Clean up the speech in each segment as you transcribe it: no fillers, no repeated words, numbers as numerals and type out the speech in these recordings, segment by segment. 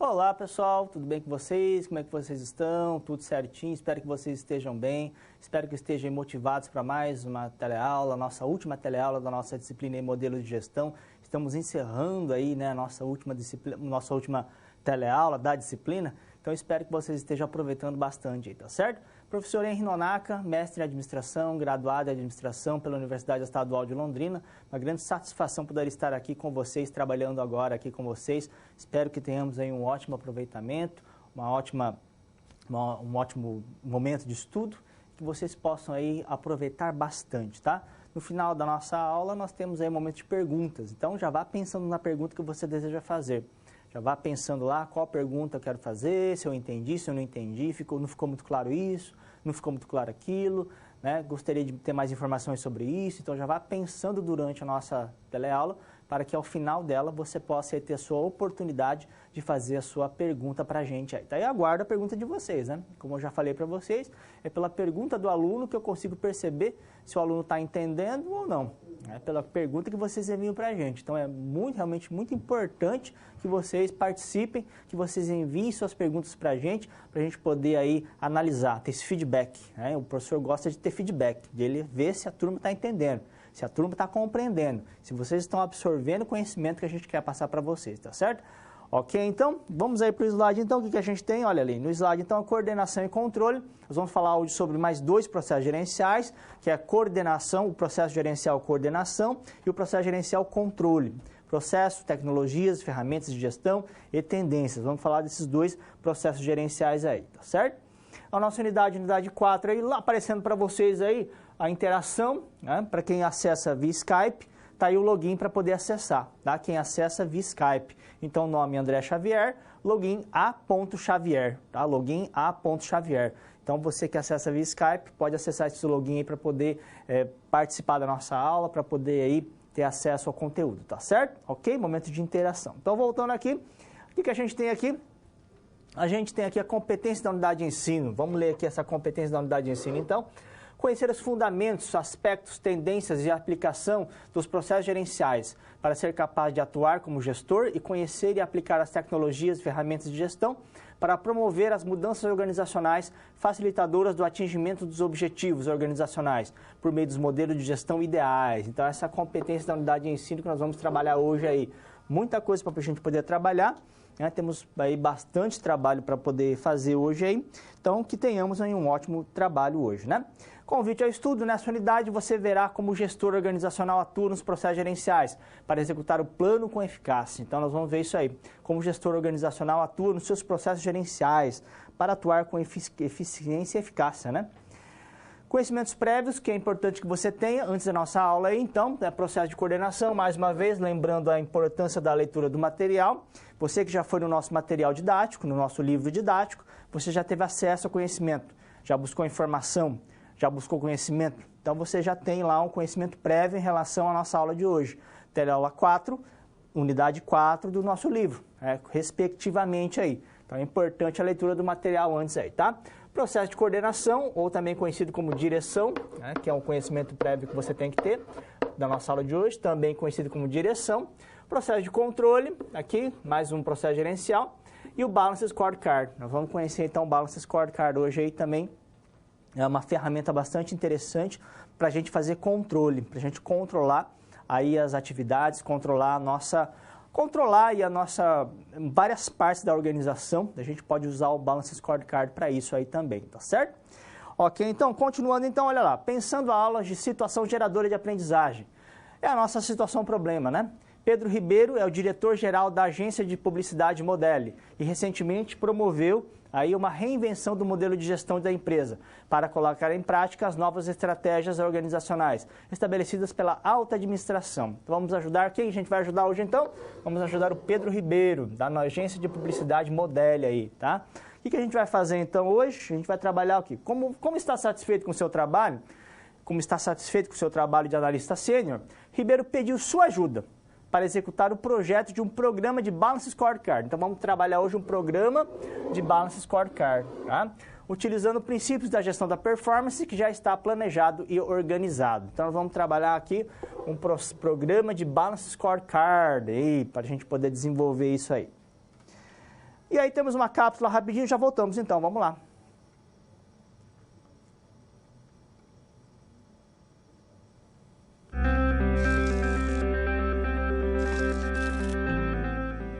Olá pessoal, tudo bem com vocês? Como é que vocês estão? Tudo certinho? Espero que vocês estejam bem, espero que estejam motivados para mais uma teleaula, nossa última teleaula da nossa disciplina em modelo de gestão. Estamos encerrando aí, né, a nossa última teleaula da disciplina, então espero que vocês estejam aproveitando bastante aí, tá certo? Professor Henri Nonaka, mestre em administração, graduado em administração pela Universidade Estadual de Londrina. Uma grande satisfação poder estar aqui com vocês, trabalhando agora aqui com vocês. Espero que tenhamos aí um ótimo aproveitamento, um ótimo momento de estudo, que vocês possam aí aproveitar bastante, tá? No final da nossa aula nós temos aí um momento de perguntas, então já vá pensando na pergunta que você deseja fazer. Já vá pensando lá qual pergunta eu quero fazer, se eu entendi, se eu não entendi, não ficou muito claro isso, não ficou muito claro aquilo, né? Gostaria de ter mais informações sobre isso, então já vá pensando durante a nossa teleaula para que ao final dela você possa ter a sua oportunidade de fazer a sua pergunta para a gente aí. Tá? E aguardo a pergunta de vocês, né? Como eu já falei para vocês, é pela pergunta do aluno que eu consigo perceber se o aluno está entendendo ou não. É pela pergunta que vocês enviam para a gente. Então é realmente muito importante que vocês participem, que vocês enviem suas perguntas para a gente poder aí analisar, ter esse feedback. Né? O professor gosta de ter feedback, de ele ver se a turma está entendendo, se a turma está compreendendo, se vocês estão absorvendo o conhecimento que a gente quer passar para vocês, tá certo? Ok, então, vamos aí para o slide, então, o que a gente tem? Olha ali, no slide, então, a coordenação e controle. Nós vamos falar hoje sobre mais dois processos gerenciais, que é a coordenação, o processo gerencial coordenação e o processo gerencial controle. Processo, tecnologias, ferramentas de gestão e tendências. Vamos falar desses dois processos gerenciais aí, tá certo? A nossa unidade 4 aí, lá aparecendo para vocês aí, a interação, né? Para quem acessa via Skype, tá aí o login para poder acessar, tá? Quem acessa via Skype. Então, nome André Xavier, login a.xavier, tá? Login a.xavier. Então, você que acessa via Skype, pode acessar esse login aí para poder participar da nossa aula, para poder aí ter acesso ao conteúdo, tá certo? Ok? Momento de interação. Então, voltando aqui, o que a gente tem aqui? A gente tem aqui a competência da unidade de ensino. Vamos ler aqui essa competência da unidade de ensino, então. Conhecer os fundamentos, aspectos, tendências e aplicação dos processos gerenciais para ser capaz de atuar como gestor e conhecer e aplicar as tecnologias e ferramentas de gestão para promover as mudanças organizacionais facilitadoras do atingimento dos objetivos organizacionais por meio dos modelos de gestão ideais. Então, essa é a competência da unidade de ensino que nós vamos trabalhar hoje aí. Muita coisa para a gente poder trabalhar. Temos aí bastante trabalho para poder fazer hoje aí, então que tenhamos aí um ótimo trabalho hoje, né? Convite ao estudo, nessa unidade você verá como o gestor organizacional atua nos processos gerenciais para executar o plano com eficácia. Então nós vamos ver isso aí, como o gestor organizacional atua nos seus processos gerenciais para atuar com eficiência e eficácia, né? Conhecimentos prévios, que é importante que você tenha antes da nossa aula aí, então, processo de coordenação, mais uma vez, lembrando a importância da leitura do material. Você que já foi no nosso material didático, no nosso livro didático, você já teve acesso ao conhecimento, já buscou informação, já buscou conhecimento, então você já tem lá um conhecimento prévio em relação à nossa aula de hoje. Teleaula 4, unidade 4 do nosso livro, respectivamente aí. Então é importante a leitura do material antes aí, tá? Processo de coordenação, ou também conhecido como direção, né, que é um conhecimento prévio que você tem que ter da nossa aula de hoje, também conhecido como direção. Processo de controle, aqui, mais um processo gerencial. E o Balance Scorecard. Nós vamos conhecer então o Balance Scorecard hoje aí também. É uma ferramenta bastante interessante para a gente fazer controle, para a gente controlar aí as atividades, controlar várias partes da organização. A gente pode usar o Balance Scorecard para isso aí também, tá certo? Ok, então, continuando então, olha lá, pensando a aula de situação geradora de aprendizagem. É a nossa situação problema, né? Pedro Ribeiro é o diretor-geral da agência de publicidade Modeli e recentemente promoveu aí uma reinvenção do modelo de gestão da empresa para colocar em prática as novas estratégias organizacionais estabelecidas pela alta administração. Então, vamos ajudar quem a gente vai ajudar hoje então? Vamos ajudar o Pedro Ribeiro, da agência de publicidade Modeli aí, tá? O que a gente vai fazer então hoje? A gente vai trabalhar aqui. Como está satisfeito com o seu trabalho? Como está satisfeito com o seu trabalho de analista sênior? Ribeiro pediu sua ajuda para executar o projeto de um programa de Balance Scorecard. Então, vamos trabalhar hoje um programa de Balance Scorecard, tá? Utilizando princípios da gestão da performance que já está planejado e organizado. Então, nós vamos trabalhar aqui um programa de Balance Scorecard para a gente poder desenvolver isso aí. E aí temos uma cápsula rapidinho, já voltamos então, vamos lá.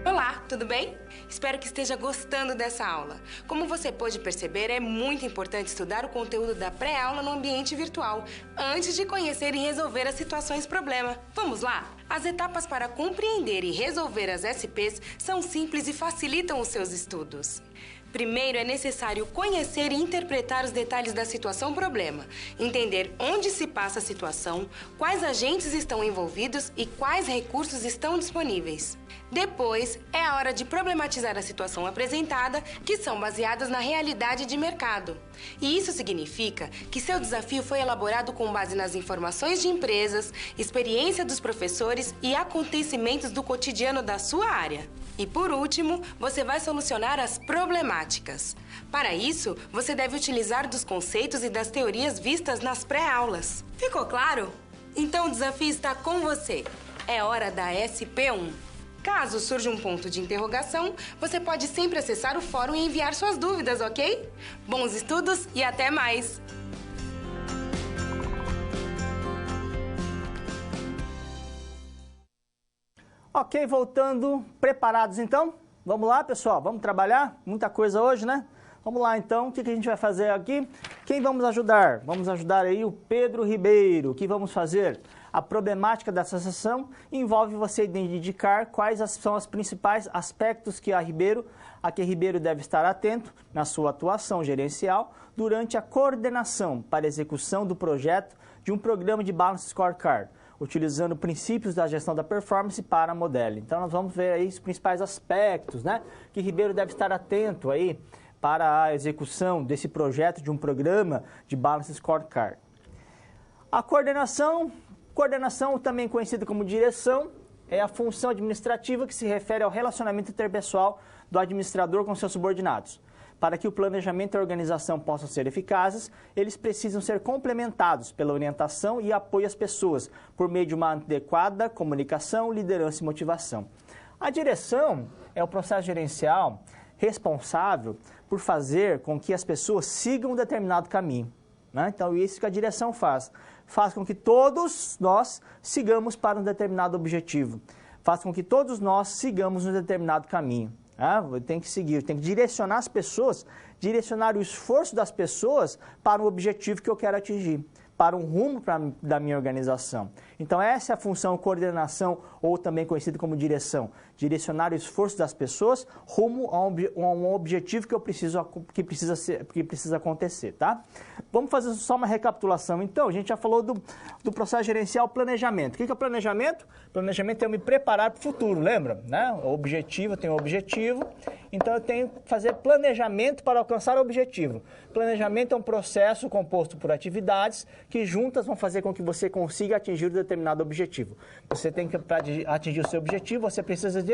Olá, tudo bem? Espero que esteja gostando dessa aula. Como você pôde perceber, é muito importante estudar o conteúdo da pré-aula no ambiente virtual, antes de conhecer e resolver as situações problema. Vamos lá? As etapas para compreender e resolver as SPs são simples e facilitam os seus estudos. Primeiro, é necessário conhecer e interpretar os detalhes da situação-problema, entender onde se passa a situação, quais agentes estão envolvidos e quais recursos estão disponíveis. Depois, é a hora de problematizar a situação apresentada, que são baseadas na realidade de mercado. E isso significa que seu desafio foi elaborado com base nas informações de empresas, experiência dos professores e acontecimentos do cotidiano da sua área. E por último, você vai solucionar as problemáticas. Para isso, você deve utilizar dos conceitos e das teorias vistas nas pré-aulas. Ficou claro? Então o desafio está com você. É hora da SP1. Caso surja um ponto de interrogação, você pode sempre acessar o fórum e enviar suas dúvidas, ok? Bons estudos e até mais! Ok, voltando, preparados então? Vamos lá, pessoal, vamos trabalhar? Muita coisa hoje, né? Vamos lá então, o que a gente vai fazer aqui? Quem vamos ajudar? Vamos ajudar aí o Pedro Ribeiro. O que vamos fazer? A problemática dessa sessão envolve você identificar quais são os principais aspectos que a que Ribeiro deve estar atento na sua atuação gerencial durante a coordenação para execução do projeto de um programa de Balance Scorecard, utilizando princípios da gestão da performance para a Modelli. Então, nós vamos ver aí os principais aspectos, né, que Ribeiro deve estar atento aí para a execução desse projeto de um programa de Balance Scorecard. A coordenação também conhecida como direção, é a função administrativa que se refere ao relacionamento interpessoal do administrador com seus subordinados. Para que o planejamento e a organização possam ser eficazes, eles precisam ser complementados pela orientação e apoio às pessoas, por meio de uma adequada comunicação, liderança e motivação. A direção é o processo gerencial responsável por fazer com que as pessoas sigam um determinado caminho, né? Então, isso que a direção faz. Faz com que todos nós sigamos para um determinado objetivo. Faz com que todos nós sigamos um determinado caminho. Tem que seguir, tem que direcionar as pessoas, direcionar o esforço das pessoas para o objetivo que eu quero atingir, para um rumo da minha organização. Então, essa é a função coordenação, ou também conhecida como direção. Direcionar o esforço das pessoas rumo a um objetivo que precisa acontecer, tá? Vamos fazer só uma recapitulação. Então, a gente já falou do processo gerencial planejamento. O que é planejamento? Planejamento é eu me preparar para o futuro, lembra? Né? O objetivo, eu tenho um objetivo, então eu tenho que fazer planejamento para alcançar o objetivo. Planejamento é um processo composto por atividades que juntas vão fazer com que você consiga atingir um determinado objetivo. Você tem que, para atingir o seu objetivo, você precisa de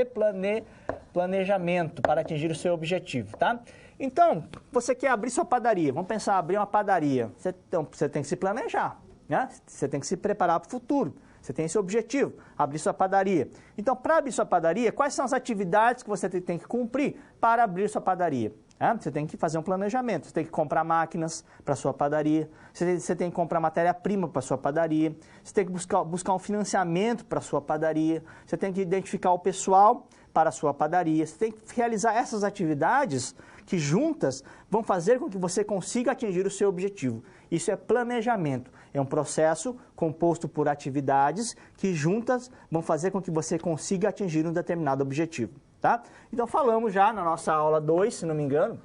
planejamento para atingir o seu objetivo, tá? Então, você quer abrir sua padaria, vamos pensar, abrir uma padaria, você tem que se planejar, né? Você tem que se preparar para o futuro, você tem esse objetivo, abrir sua padaria. Então, para abrir sua padaria, quais são as atividades que você tem que cumprir para abrir sua padaria? Você tem que fazer um planejamento, você tem que comprar máquinas para a sua padaria, você tem que comprar matéria-prima para a sua padaria, você tem que buscar um financiamento para a sua padaria, você tem que identificar o pessoal para a sua padaria, você tem que realizar essas atividades que juntas vão fazer com que você consiga atingir o seu objetivo. Isso é planejamento, é um processo composto por atividades que juntas vão fazer com que você consiga atingir um determinado objetivo. Tá? Então, falamos já na nossa aula 2, se não me engano,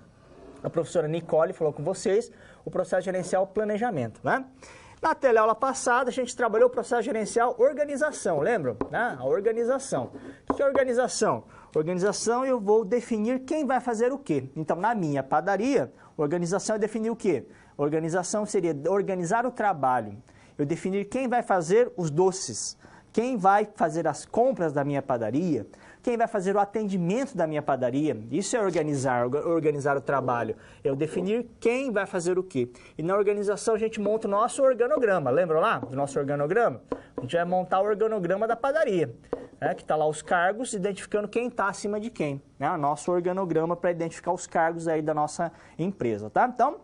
a professora Nicole falou com vocês o processo gerencial planejamento, né? Na teleaula passada, a gente trabalhou o processo gerencial organização, lembram? Né? A organização. O que é organização? Organização, eu vou definir quem vai fazer o quê. Então, na minha padaria, organização é definir o quê? Organização seria organizar o trabalho. Eu definir quem vai fazer os doces, quem vai fazer as compras da minha padaria, quem vai fazer o atendimento da minha padaria. Isso é organizar o trabalho. Eu definir quem vai fazer o quê. E na organização a gente monta o nosso organograma. Lembram lá do nosso organograma? A gente vai montar o organograma da padaria. né, que está lá os cargos, identificando quem está acima de quem, né, o nosso organograma para identificar os cargos aí da nossa empresa, tá? Então,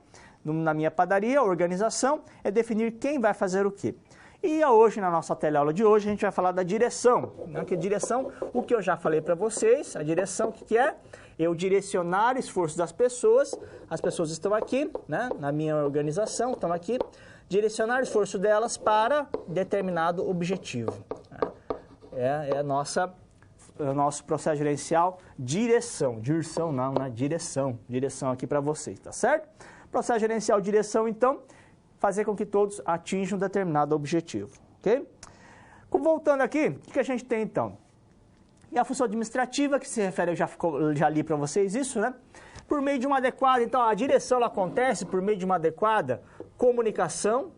na minha padaria, a organização é definir quem vai fazer o quê. E hoje, na nossa teleaula de hoje, a gente vai falar da direção, né, que direção, o que eu já falei para vocês, a direção, o que é? Eu direcionar o esforço das pessoas, as pessoas estão aqui, né, na minha organização, estão aqui, direcionar o esforço delas para determinado objetivo. É o nosso processo gerencial, direção não, né, direção aqui para vocês, tá certo? Processo gerencial, direção, então, fazer com que todos atinjam um determinado objetivo, ok? Voltando aqui, o que a gente tem então? E a função administrativa, que se refere, eu já li para vocês isso, né? Por meio de uma adequada, então a direção ela acontece por meio de uma adequada comunicação,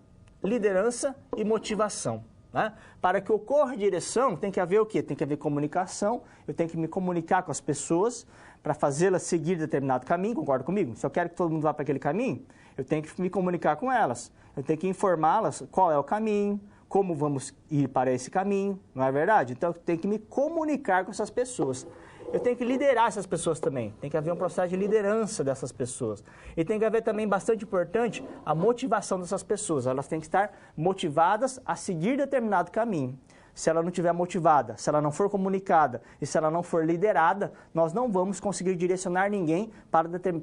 liderança e motivação, né? Para que ocorra direção, tem que haver o quê? Tem que haver comunicação, eu tenho que me comunicar com as pessoas para fazê-las seguir determinado caminho, concorda comigo? Se eu quero que todo mundo vá para aquele caminho, eu tenho que me comunicar com elas, eu tenho que informá-las qual é o caminho, como vamos ir para esse caminho, não é verdade? Então, eu tenho que me comunicar com essas pessoas. Eu tenho que liderar essas pessoas também. Tem que haver um processo de liderança dessas pessoas. E tem que haver também, bastante importante, a motivação dessas pessoas. Elas têm que estar motivadas a seguir determinado caminho. Se ela não estiver motivada, se ela não for comunicada e se ela não for liderada, nós não vamos conseguir direcionar ninguém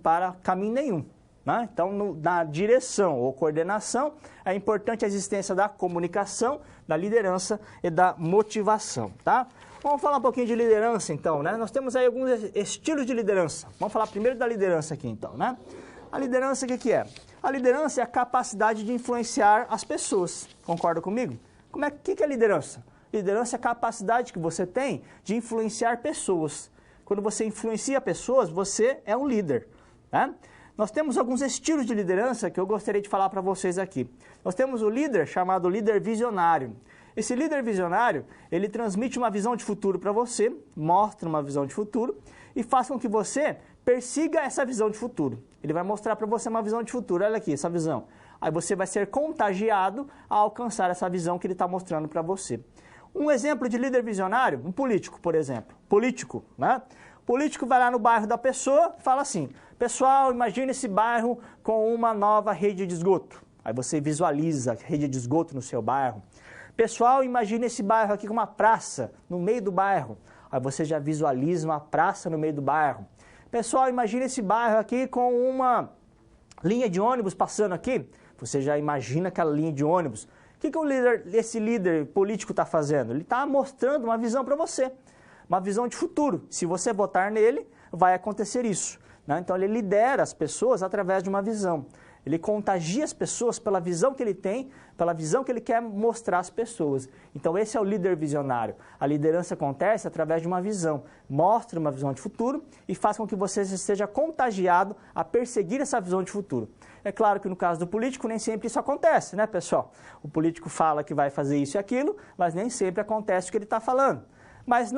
para caminho nenhum. Né? Então, na direção ou coordenação, é importante a existência da comunicação, da liderança e da motivação. Tá? Vamos falar um pouquinho de liderança, então. Né? Nós temos aí alguns estilos de liderança. Vamos falar primeiro da liderança aqui, então. Né? A liderança, o que é? A liderança é a capacidade de influenciar as pessoas. Concorda comigo? O que é liderança? Liderança é a capacidade que você tem de influenciar pessoas. Quando você influencia pessoas, você é um líder. Né? Nós temos alguns estilos de liderança que eu gostaria de falar para vocês aqui. Nós temos o líder chamado líder visionário. Esse líder visionário, ele transmite uma visão de futuro para você, mostra uma visão de futuro e faz com que você persiga essa visão de futuro. Ele vai mostrar para você uma visão de futuro, olha aqui, essa visão. Aí você vai ser contagiado a alcançar essa visão que ele está mostrando para você. Um exemplo de líder visionário, um político, por exemplo. Político, né? O político vai lá no bairro da pessoa e fala assim, pessoal, imagine esse bairro com uma nova rede de esgoto. Aí você visualiza a rede de esgoto no seu bairro. Pessoal, imagine esse bairro aqui com uma praça no meio do bairro. Aí você já visualiza uma praça no meio do bairro. Pessoal, imagine esse bairro aqui com uma linha de ônibus passando aqui. Você já imagina aquela linha de ônibus. O que esse líder político está fazendo? Ele está mostrando uma visão para você, uma visão de futuro. Se você votar nele, vai acontecer isso. Né? Então, ele lidera as pessoas através de uma visão. Ele contagia as pessoas pela visão que ele tem, pela visão que ele quer mostrar às pessoas. Então, esse é o líder visionário. A liderança acontece através de uma visão. Mostra uma visão de futuro e faz com que você esteja contagiado a perseguir essa visão de futuro. É claro que no caso do político nem sempre isso acontece, né, pessoal? O político fala que vai fazer isso e aquilo, mas nem sempre acontece o que ele está falando. Mas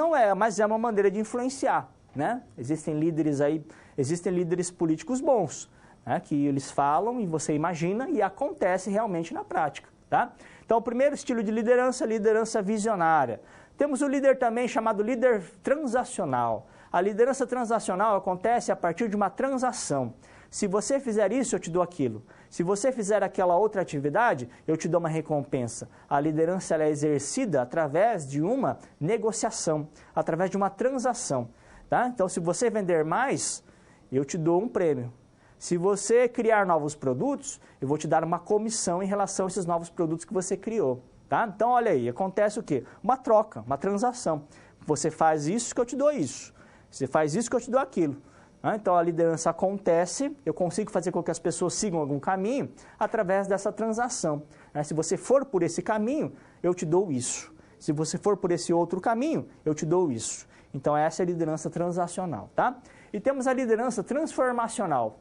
é uma maneira de influenciar, né? Existem líderes políticos bons, né, que eles falam e você imagina e acontece realmente na prática, tá? Então, o primeiro estilo de liderança, liderança visionária. Temos o líder também chamado líder transacional. A liderança transacional acontece a partir de uma transação. Se você fizer isso, eu te dou aquilo. Se você fizer aquela outra atividade, eu te dou uma recompensa. A liderança ela é exercida através de uma negociação, através de uma transação. Tá? Então, se você vender mais, eu te dou um prêmio. Se você criar novos produtos, eu vou te dar uma comissão em relação a esses novos produtos que você criou. Tá? Então, olha aí, acontece o quê? Uma troca, uma transação. Você faz isso que eu te dou isso. Você faz isso que eu te dou aquilo. Então, a liderança acontece, eu consigo fazer com que as pessoas sigam algum caminho através dessa transação. Se você for por esse caminho, eu te dou isso. Se você for por esse outro caminho, eu te dou isso. Então, essa é a liderança transacional, tá? E temos a liderança transformacional.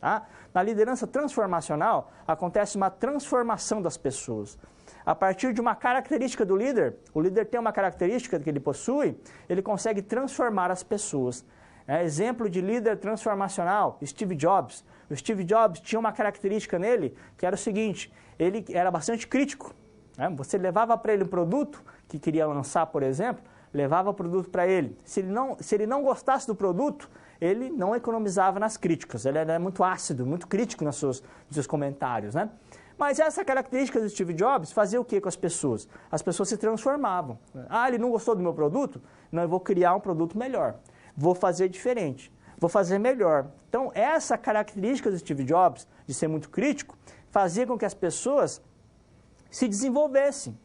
Tá? Na liderança transformacional, acontece uma transformação das pessoas. A partir de uma característica do líder, o líder tem uma característica que ele possui, ele consegue transformar as pessoas. Exemplo de líder transformacional, Steve Jobs. O Steve Jobs tinha uma característica nele que era o seguinte, ele era bastante crítico. Você levava para ele um produto que queria lançar, por exemplo, levava o produto para ele. Se ele não gostasse do produto, ele não economizava nas críticas. Ele era muito ácido, muito crítico nos seus comentários, né? Mas essa característica do Steve Jobs fazia o que com as pessoas? As pessoas se transformavam. Ah, ele não gostou do meu produto? Não, eu vou criar um produto melhor. Vou fazer diferente. Vou fazer melhor. Então, essa característica do Steve Jobs, de ser muito crítico, fazia com que as pessoas se desenvolvessem.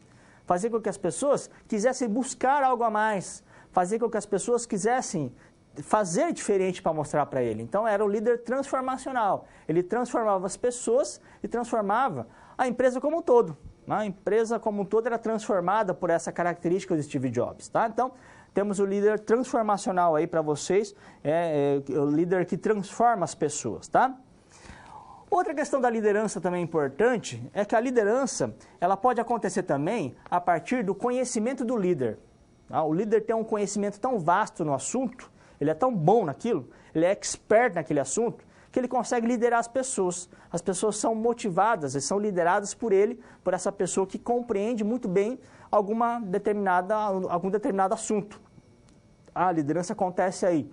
Fazia com que as pessoas quisessem buscar algo a mais. Fazia com que as pessoas quisessem fazer diferente para mostrar para ele. Então, era o líder transformacional. Ele transformava as pessoas e transformava a empresa como um todo. A empresa como um todo era transformada por essa característica do Steve Jobs. Tá? Então, temos o líder transformacional aí para vocês, o líder que transforma as pessoas. Tá? Outra questão da liderança também importante é que a liderança ela pode acontecer também a partir do conhecimento do líder. Tá? O líder tem um conhecimento tão vasto no assunto, ele é tão bom naquilo, ele é expert naquele assunto, que ele consegue liderar as pessoas. As pessoas são motivadas e são lideradas por ele, por essa pessoa que compreende muito bem algum determinado assunto. A liderança acontece aí.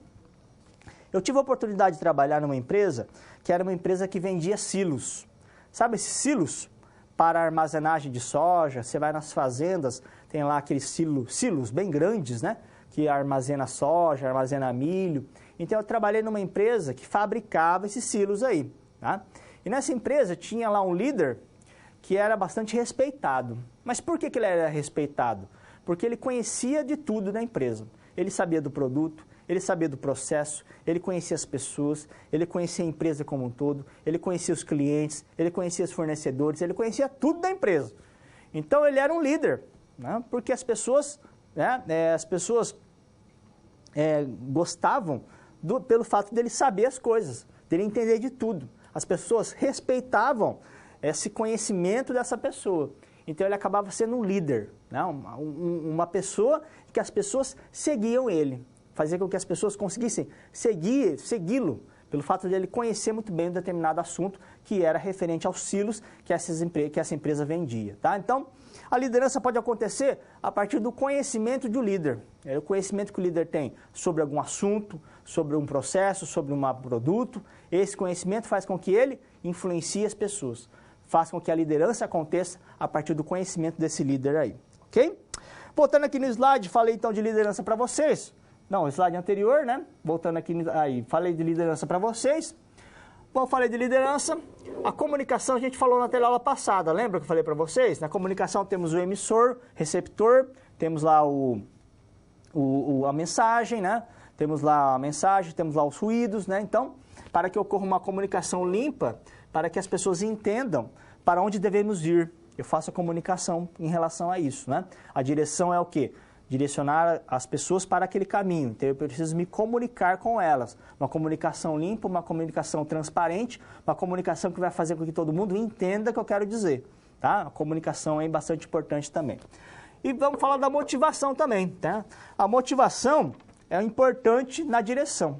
Eu tive a oportunidade de trabalhar numa empresa que era uma empresa que vendia silos. Sabe esses silos? Para armazenagem de soja, você vai nas fazendas, tem lá aqueles silos bem grandes, né? Que armazena soja, armazena milho. Então, eu trabalhei numa empresa que fabricava esses silos aí. Tá? E nessa empresa tinha lá um líder que era bastante respeitado. Mas por que ele era respeitado? Porque ele conhecia de tudo da empresa. Ele sabia do produto, ele sabia do processo, ele conhecia as pessoas, ele conhecia a empresa como um todo, ele conhecia os clientes, ele conhecia os fornecedores, ele conhecia tudo da empresa. Então, ele era um líder, né? Porque as pessoas gostavam pelo fato dele saber as coisas, dele entender de tudo. As pessoas respeitavam esse conhecimento dessa pessoa. Então, ele acabava sendo um líder, né? Uma pessoa que as pessoas seguiam ele. Fazia com que as pessoas conseguissem segui-lo, pelo fato de ele conhecer muito bem um determinado assunto que era referente aos silos que essa empresa vendia. Tá? Então, a liderança pode acontecer a partir do conhecimento do líder. É o conhecimento que o líder tem sobre algum assunto, sobre um processo, sobre um produto. Esse conhecimento faz com que ele influencie as pessoas. Faz com que a liderança aconteça a partir do conhecimento desse líder aí. Ok? Voltando aqui no slide, falei então de liderança para vocês. Não, o slide anterior, né? Voltando aqui aí, falei de liderança para vocês. Bom, falei de liderança. A comunicação a gente falou na teleaula passada, lembra que eu falei para vocês? Na comunicação temos o emissor, receptor, temos lá a mensagem, né? Temos lá a mensagem, temos lá os ruídos, né? Então, para que ocorra uma comunicação limpa, para que as pessoas entendam para onde devemos ir, eu faço a comunicação em relação a isso, né? A direção é o quê? Direcionar as pessoas para aquele caminho. Então, eu preciso me comunicar com elas. Uma comunicação limpa, uma comunicação transparente, uma comunicação que vai fazer com que todo mundo entenda o que eu quero dizer. Tá? A comunicação é bastante importante também. E vamos falar da motivação também. Tá? A motivação é importante na direção.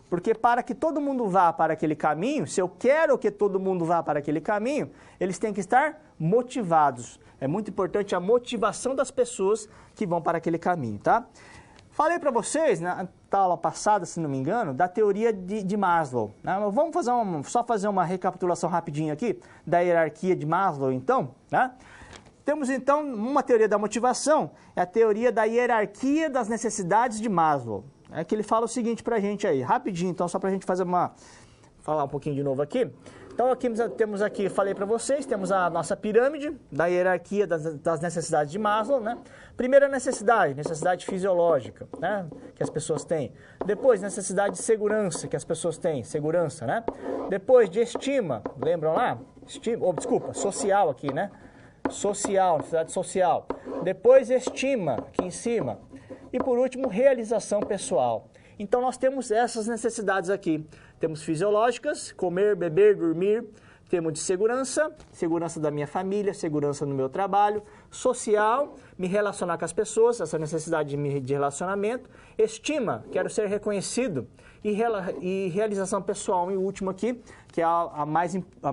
Porque para que todo mundo vá para aquele caminho, se eu quero que todo mundo vá para aquele caminho, eles têm que estar motivados. É muito importante a motivação das pessoas que vão para aquele caminho, tá? Falei para vocês, na aula passada, se não me engano, da teoria de Maslow. Né? Vamos só fazer uma recapitulação rapidinho aqui da hierarquia de Maslow, então. Né? Temos, então, uma teoria da motivação, é a teoria da hierarquia das necessidades de Maslow. É que ele fala o seguinte para a gente aí, rapidinho, então, só para a gente falar um pouquinho de novo aqui. Então, aqui temos aqui, falei para vocês, temos a nossa pirâmide da hierarquia das necessidades de Maslow, né? Primeira necessidade fisiológica, né? Que as pessoas têm. Depois, necessidade de segurança, que as pessoas têm, segurança, né? Depois, de estima, lembram lá? Social aqui, né? Necessidade social. Depois, estima, aqui em cima. E, por último, realização pessoal. Então, nós temos essas necessidades aqui. Temos fisiológicas, comer, beber, dormir. Temos de segurança, segurança da minha família, segurança no meu trabalho, social, me relacionar com as pessoas, essa necessidade de relacionamento, estima, quero ser reconhecido, e realização pessoal, e o último aqui, que é a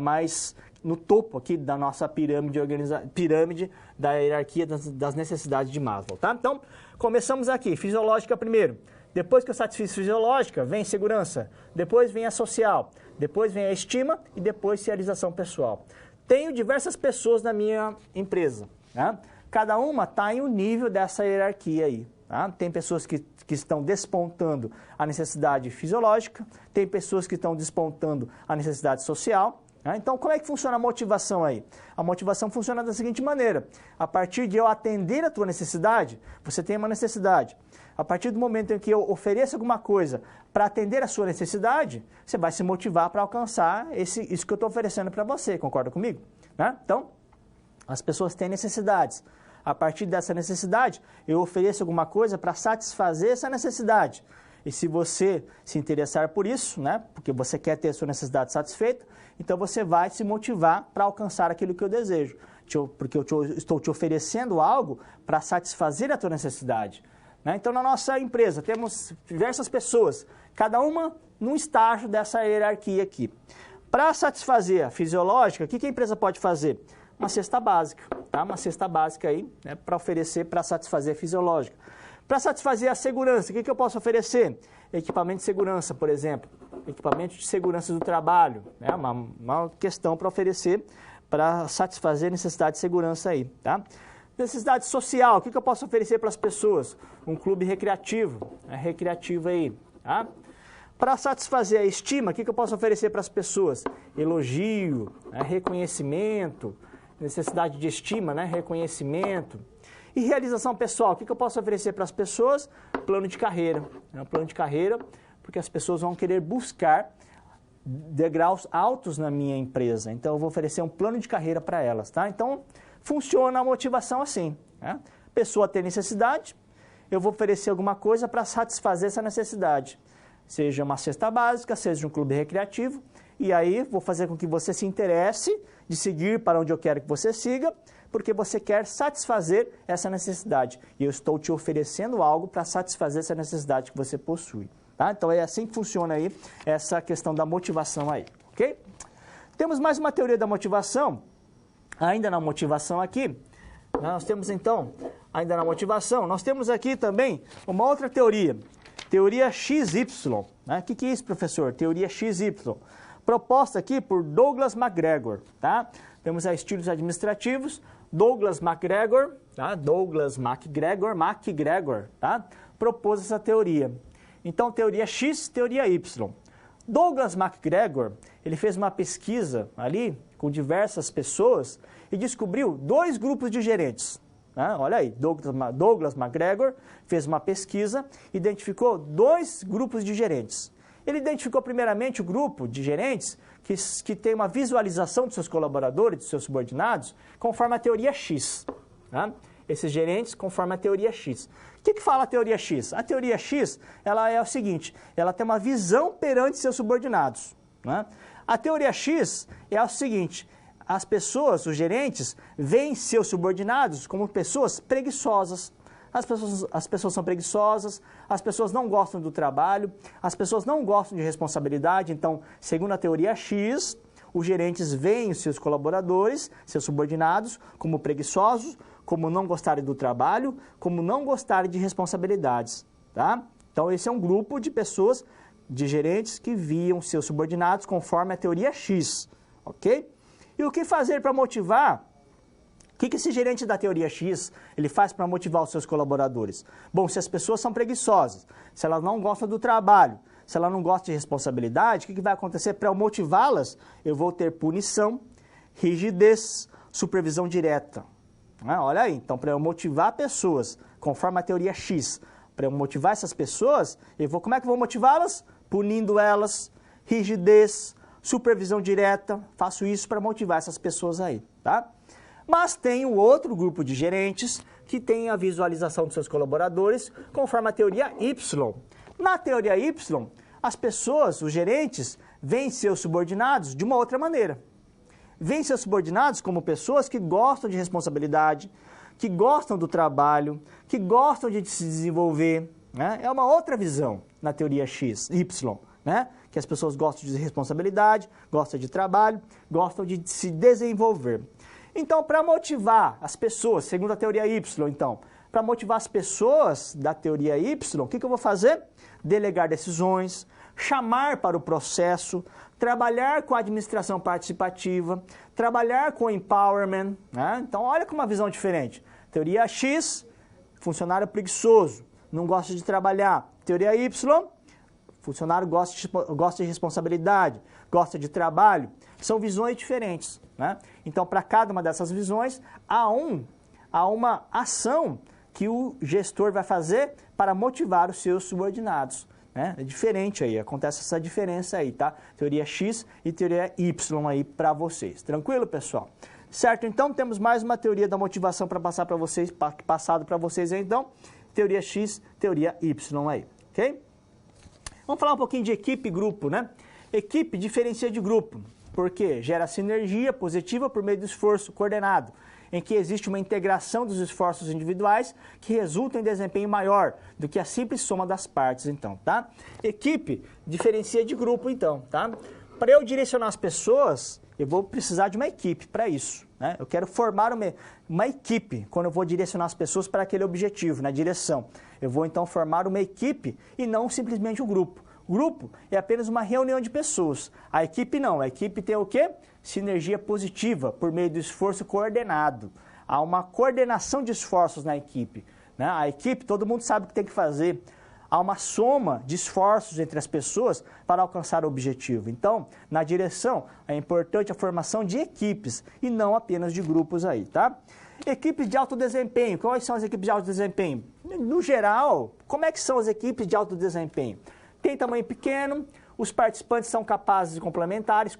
mais no topo aqui da nossa pirâmide da hierarquia das necessidades de Maslow, tá? Então, começamos aqui, fisiológica primeiro. Depois que eu satisfiz a fisiológica, vem segurança, depois vem a social, depois vem a estima e depois realização pessoal. Tenho diversas pessoas na minha empresa, né? Cada uma está em um nível dessa hierarquia aí. Tá? Tem pessoas que estão despontando a necessidade fisiológica, tem pessoas que estão despontando a necessidade social. Né? Então, como é que funciona a motivação aí? A motivação funciona da seguinte maneira: a partir de eu atender a tua necessidade, você tem uma necessidade. A partir do momento em que eu ofereço alguma coisa para atender a sua necessidade, você vai se motivar para alcançar isso que eu estou oferecendo para você, concorda comigo? Né? Então, as pessoas têm necessidades. A partir dessa necessidade, eu ofereço alguma coisa para satisfazer essa necessidade. E se você se interessar por isso, né, porque você quer ter a sua necessidade satisfeita, então você vai se motivar para alcançar aquilo que eu desejo. Porque eu estou te oferecendo algo para satisfazer a tua necessidade. Né? Então, na nossa empresa, temos diversas pessoas, cada uma num estágio dessa hierarquia aqui. Para satisfazer a fisiológica, o que a empresa pode fazer? Uma cesta básica, tá? Uma cesta básica aí, né, para oferecer, para satisfazer a fisiológica. Para satisfazer a segurança, o que eu posso oferecer? Equipamento de segurança, por exemplo. Equipamento de segurança do trabalho, né? Uma questão para oferecer, para satisfazer a necessidade de segurança aí, tá? Necessidade social, o que eu posso oferecer para as pessoas? Um clube recreativo, recreativo aí, tá? Para satisfazer a estima, o que eu posso oferecer para as pessoas? Elogio, reconhecimento, necessidade de estima, né? Reconhecimento. E realização pessoal, o que eu posso oferecer para as pessoas? Plano de carreira. Plano de carreira, porque as pessoas vão querer buscar degraus altos na minha empresa. Então, eu vou oferecer um plano de carreira para elas, tá? Então, funciona a motivação assim, né? Pessoa tem necessidade, eu vou oferecer alguma coisa para satisfazer essa necessidade. Seja uma cesta básica, seja um clube recreativo, e aí vou fazer com que você se interesse de seguir para onde eu quero que você siga, porque você quer satisfazer essa necessidade. E eu estou te oferecendo algo para satisfazer essa necessidade que você possui. Tá? Então é assim que funciona aí essa questão da motivação aí, ok? Temos mais uma teoria da motivação. Ainda na motivação aqui, nós temos então, ainda na motivação, nós temos aqui também uma outra teoria. Teoria XY. Né? O que é isso, professor? Teoria XY. Proposta aqui por Douglas MacGregor. Tá? Temos aí estilos administrativos. Douglas MacGregor, tá? Douglas MacGregor, tá? Propôs essa teoria. Então, teoria X, teoria Y. Douglas MacGregor, ele fez uma pesquisa ali com diversas pessoas e descobriu 2 grupos de gerentes. Né? Olha aí, Douglas MacGregor fez uma pesquisa, identificou 2 grupos de gerentes. Ele identificou primeiramente o grupo de gerentes que tem uma visualização dos seus colaboradores, dos seus subordinados, conforme a teoria X. Né? Esses gerentes conforme a teoria X. O que fala a teoria X? A teoria X ela é o seguinte, ela tem uma visão perante seus subordinados. Né? A teoria X é o seguinte, as pessoas, os gerentes, veem seus subordinados como pessoas preguiçosas. As pessoas são preguiçosas, as pessoas não gostam do trabalho, as pessoas não gostam de responsabilidade. Então, segundo a teoria X, os gerentes veem os seus colaboradores, seus subordinados, como preguiçosos, como não gostarem do trabalho, como não gostarem de responsabilidades. Tá? Então, esse é um grupo de pessoas, de gerentes, que viam seus subordinados conforme a teoria X. Ok? E o que fazer para motivar? O que esse gerente da teoria X ele faz para motivar os seus colaboradores? Bom, se as pessoas são preguiçosas, se elas não gostam do trabalho, se elas não gostam de responsabilidade, o que vai acontecer? Para eu motivá-las, eu vou ter punição, rigidez, supervisão direta. Olha aí, então para eu motivar pessoas, conforme a teoria X, para eu motivar essas pessoas, como é que eu vou motivá-las? Punindo elas, rigidez, supervisão direta, faço isso para motivar essas pessoas aí, tá? Mas tem o outro grupo de gerentes que tem a visualização dos seus colaboradores conforme a teoria Y. Na teoria Y, as pessoas, os gerentes, veem seus subordinados de uma outra maneira. veem seus subordinados como pessoas que gostam de responsabilidade, que gostam do trabalho, que gostam de se desenvolver, né? É uma outra visão na teoria X, Y, né? Que as pessoas gostam de responsabilidade, gostam de trabalho, gostam de se desenvolver. Então, para motivar as pessoas, segundo a teoria Y, então, para motivar as pessoas da teoria Y, o que eu vou fazer? Delegar decisões, chamar para o processo, trabalhar com a administração participativa, trabalhar com o empowerment, né? Então, olha com uma visão diferente. Teoria X, funcionário preguiçoso, não gosta de trabalhar. Teoria Y, funcionário gosta de responsabilidade, gosta de trabalho. São visões diferentes, né? Então, para cada uma dessas visões, há uma ação que o gestor vai fazer para motivar os seus subordinados, né? É diferente aí, acontece essa diferença aí, tá? Teoria X e teoria Y aí para vocês. Tranquilo, pessoal? Certo, então temos mais uma teoria da motivação para passar para vocês, passado para vocês aí, então. Teoria X, teoria Y aí, ok? Vamos falar um pouquinho de equipe e grupo, né? Equipe diferencia de grupo, porque gera sinergia positiva por meio do esforço coordenado, em que existe uma integração dos esforços individuais que resulta em desempenho maior do que a simples soma das partes, então, tá? Equipe diferencia de grupo, então, tá? Para eu direcionar as pessoas, eu vou precisar de uma equipe para isso, né? Eu quero formar uma equipe quando eu vou direcionar as pessoas para aquele objetivo, na direção. Eu vou, então, formar uma equipe e não simplesmente um grupo. O grupo é apenas uma reunião de pessoas. A equipe não. A equipe tem o quê? Sinergia positiva por meio do esforço coordenado. Há uma coordenação de esforços na equipe, né? A equipe, todo mundo sabe o que tem que fazer. Há uma soma de esforços entre as pessoas para alcançar o objetivo. Então, na direção, é importante a formação de equipes e não apenas de grupos aí, tá? Equipes de alto desempenho. Quais são as equipes de alto desempenho? No geral, como é que são as equipes de alto desempenho? Tem tamanho pequeno, os participantes são capazes de complementares,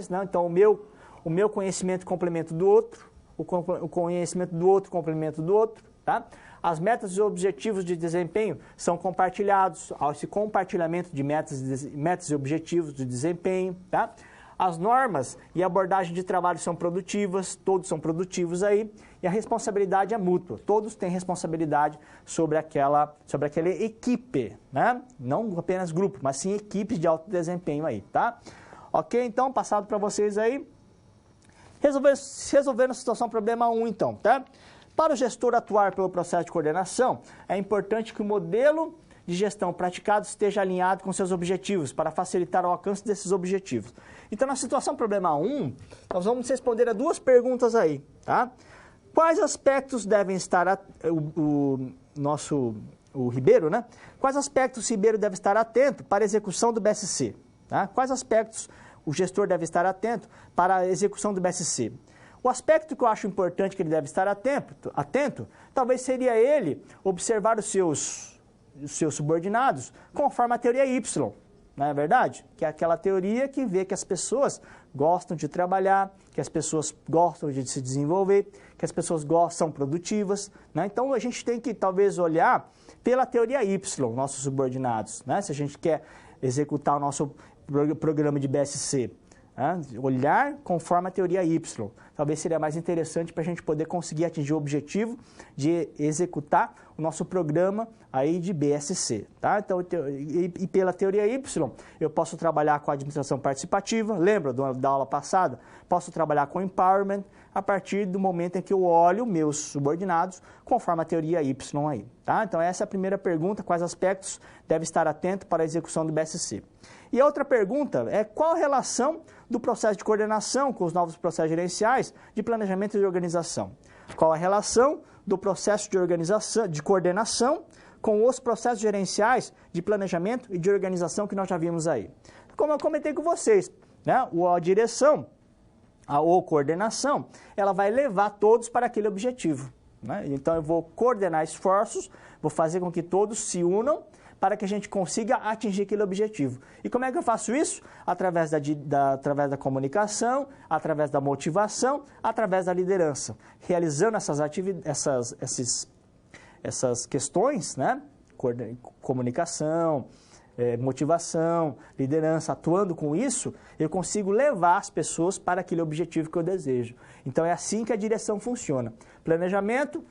né? Então o meu conhecimento complementa do outro, o conhecimento do outro complementa do outro, tá? As metas e objetivos de desempenho são compartilhados, há esse compartilhamento de metas e objetivos de desempenho, tá? As normas e abordagem de trabalho são produtivas, todos são produtivos aí, e a responsabilidade é mútua. Todos têm responsabilidade sobre aquela equipe, né? Não apenas grupo, mas sim equipes de alto desempenho aí, tá? Ok? Então, passado para vocês aí. Resolvendo a situação problema 1, então, tá? Para o gestor atuar pelo processo de coordenação, é importante que o modelo de gestão praticado esteja alinhado com seus objetivos, para facilitar o alcance desses objetivos. Então, na situação problema 1, nós vamos responder a duas perguntas aí, tá? Quais aspectos devem estar, o Ribeiro, né? Quais aspectos o Ribeiro deve estar atento para a execução do BSC? Tá? Quais aspectos o gestor deve estar atento para a execução do BSC? O aspecto que eu acho importante que ele deve estar atento talvez seria ele observar os seus subordinados conforme a teoria Y, não é verdade? Que é aquela teoria que vê que as pessoas gostam de trabalhar, que as pessoas gostam de se desenvolver, que as pessoas são produtivas, né? Então a gente tem que talvez olhar pela teoria Y, nossos subordinados, né? Se a gente quer executar o nosso programa de BSC, né? Olhar conforme a teoria Y. Talvez seria mais interessante para a gente poder conseguir atingir o objetivo de executar o nosso programa aí de BSC, tá? Então, e pela teoria Y, eu posso trabalhar com a administração participativa, lembra da aula passada? Posso trabalhar com empowerment a partir do momento em que eu olho meus subordinados conforme a teoria Y aí, tá? Então, essa é a primeira pergunta, quais aspectos deve estar atento para a execução do BSC. E a outra pergunta é qual a relação do processo de coordenação com os novos processos gerenciais de planejamento e de organização? Qual a relação do processo de coordenação com os processos gerenciais de planejamento e de organização que nós já vimos aí? Como eu comentei com vocês, né? A direção, a coordenação, ela vai levar todos para aquele objetivo, né? Então eu vou coordenar esforços, vou fazer com que todos se unam para que a gente consiga atingir aquele objetivo. E como é que eu faço isso? Através através da comunicação, através da motivação, através da liderança. Realizando essas questões, né? Comunicação, motivação, liderança, atuando com isso, eu consigo levar as pessoas para aquele objetivo que eu desejo. Então é assim que a direção funciona. Planejamento,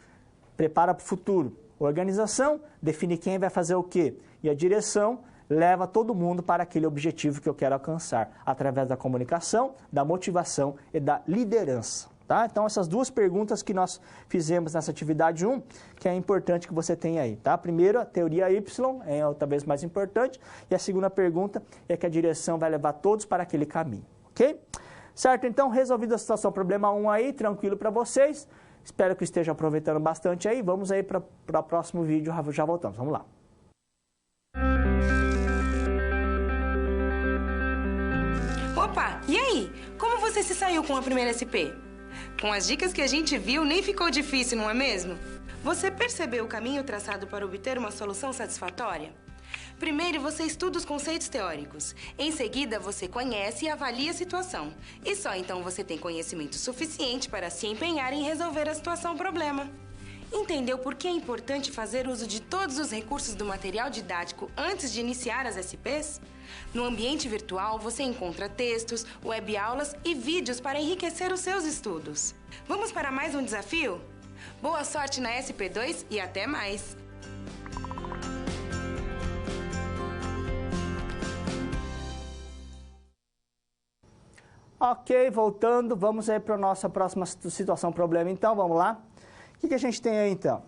prepara para o futuro. Organização, define quem vai fazer o quê. E a direção leva todo mundo para aquele objetivo que eu quero alcançar, através da comunicação, da motivação e da liderança. Tá? Então, essas duas perguntas que nós fizemos nessa atividade 1, que é importante que você tenha aí. Tá? A primeira, a teoria Y, é talvez mais importante, e a segunda pergunta é que a direção vai levar todos para aquele caminho. Ok? Certo? Então, resolvida a situação, problema 1 aí, tranquilo para vocês. Espero que estejam aproveitando bastante aí. Vamos aí para o próximo vídeo, já voltamos. Vamos lá. Opa, e aí? Como você se saiu com a primeira SP? Com as dicas que a gente viu, nem ficou difícil, não é mesmo? Você percebeu o caminho traçado para obter uma solução satisfatória? Primeiro, você estuda os conceitos teóricos. Em seguida, você conhece e avalia a situação. E só então você tem conhecimento suficiente para se empenhar em resolver a situação-problema. Entendeu por que é importante fazer uso de todos os recursos do material didático antes de iniciar as SPs? No ambiente virtual, você encontra textos, webaulas e vídeos para enriquecer os seus estudos. Vamos para mais um desafio? Boa sorte na SP2 e até mais! Ok, voltando, vamos aí para a nossa próxima situação, problema então, vamos lá. O que a gente tem aí então?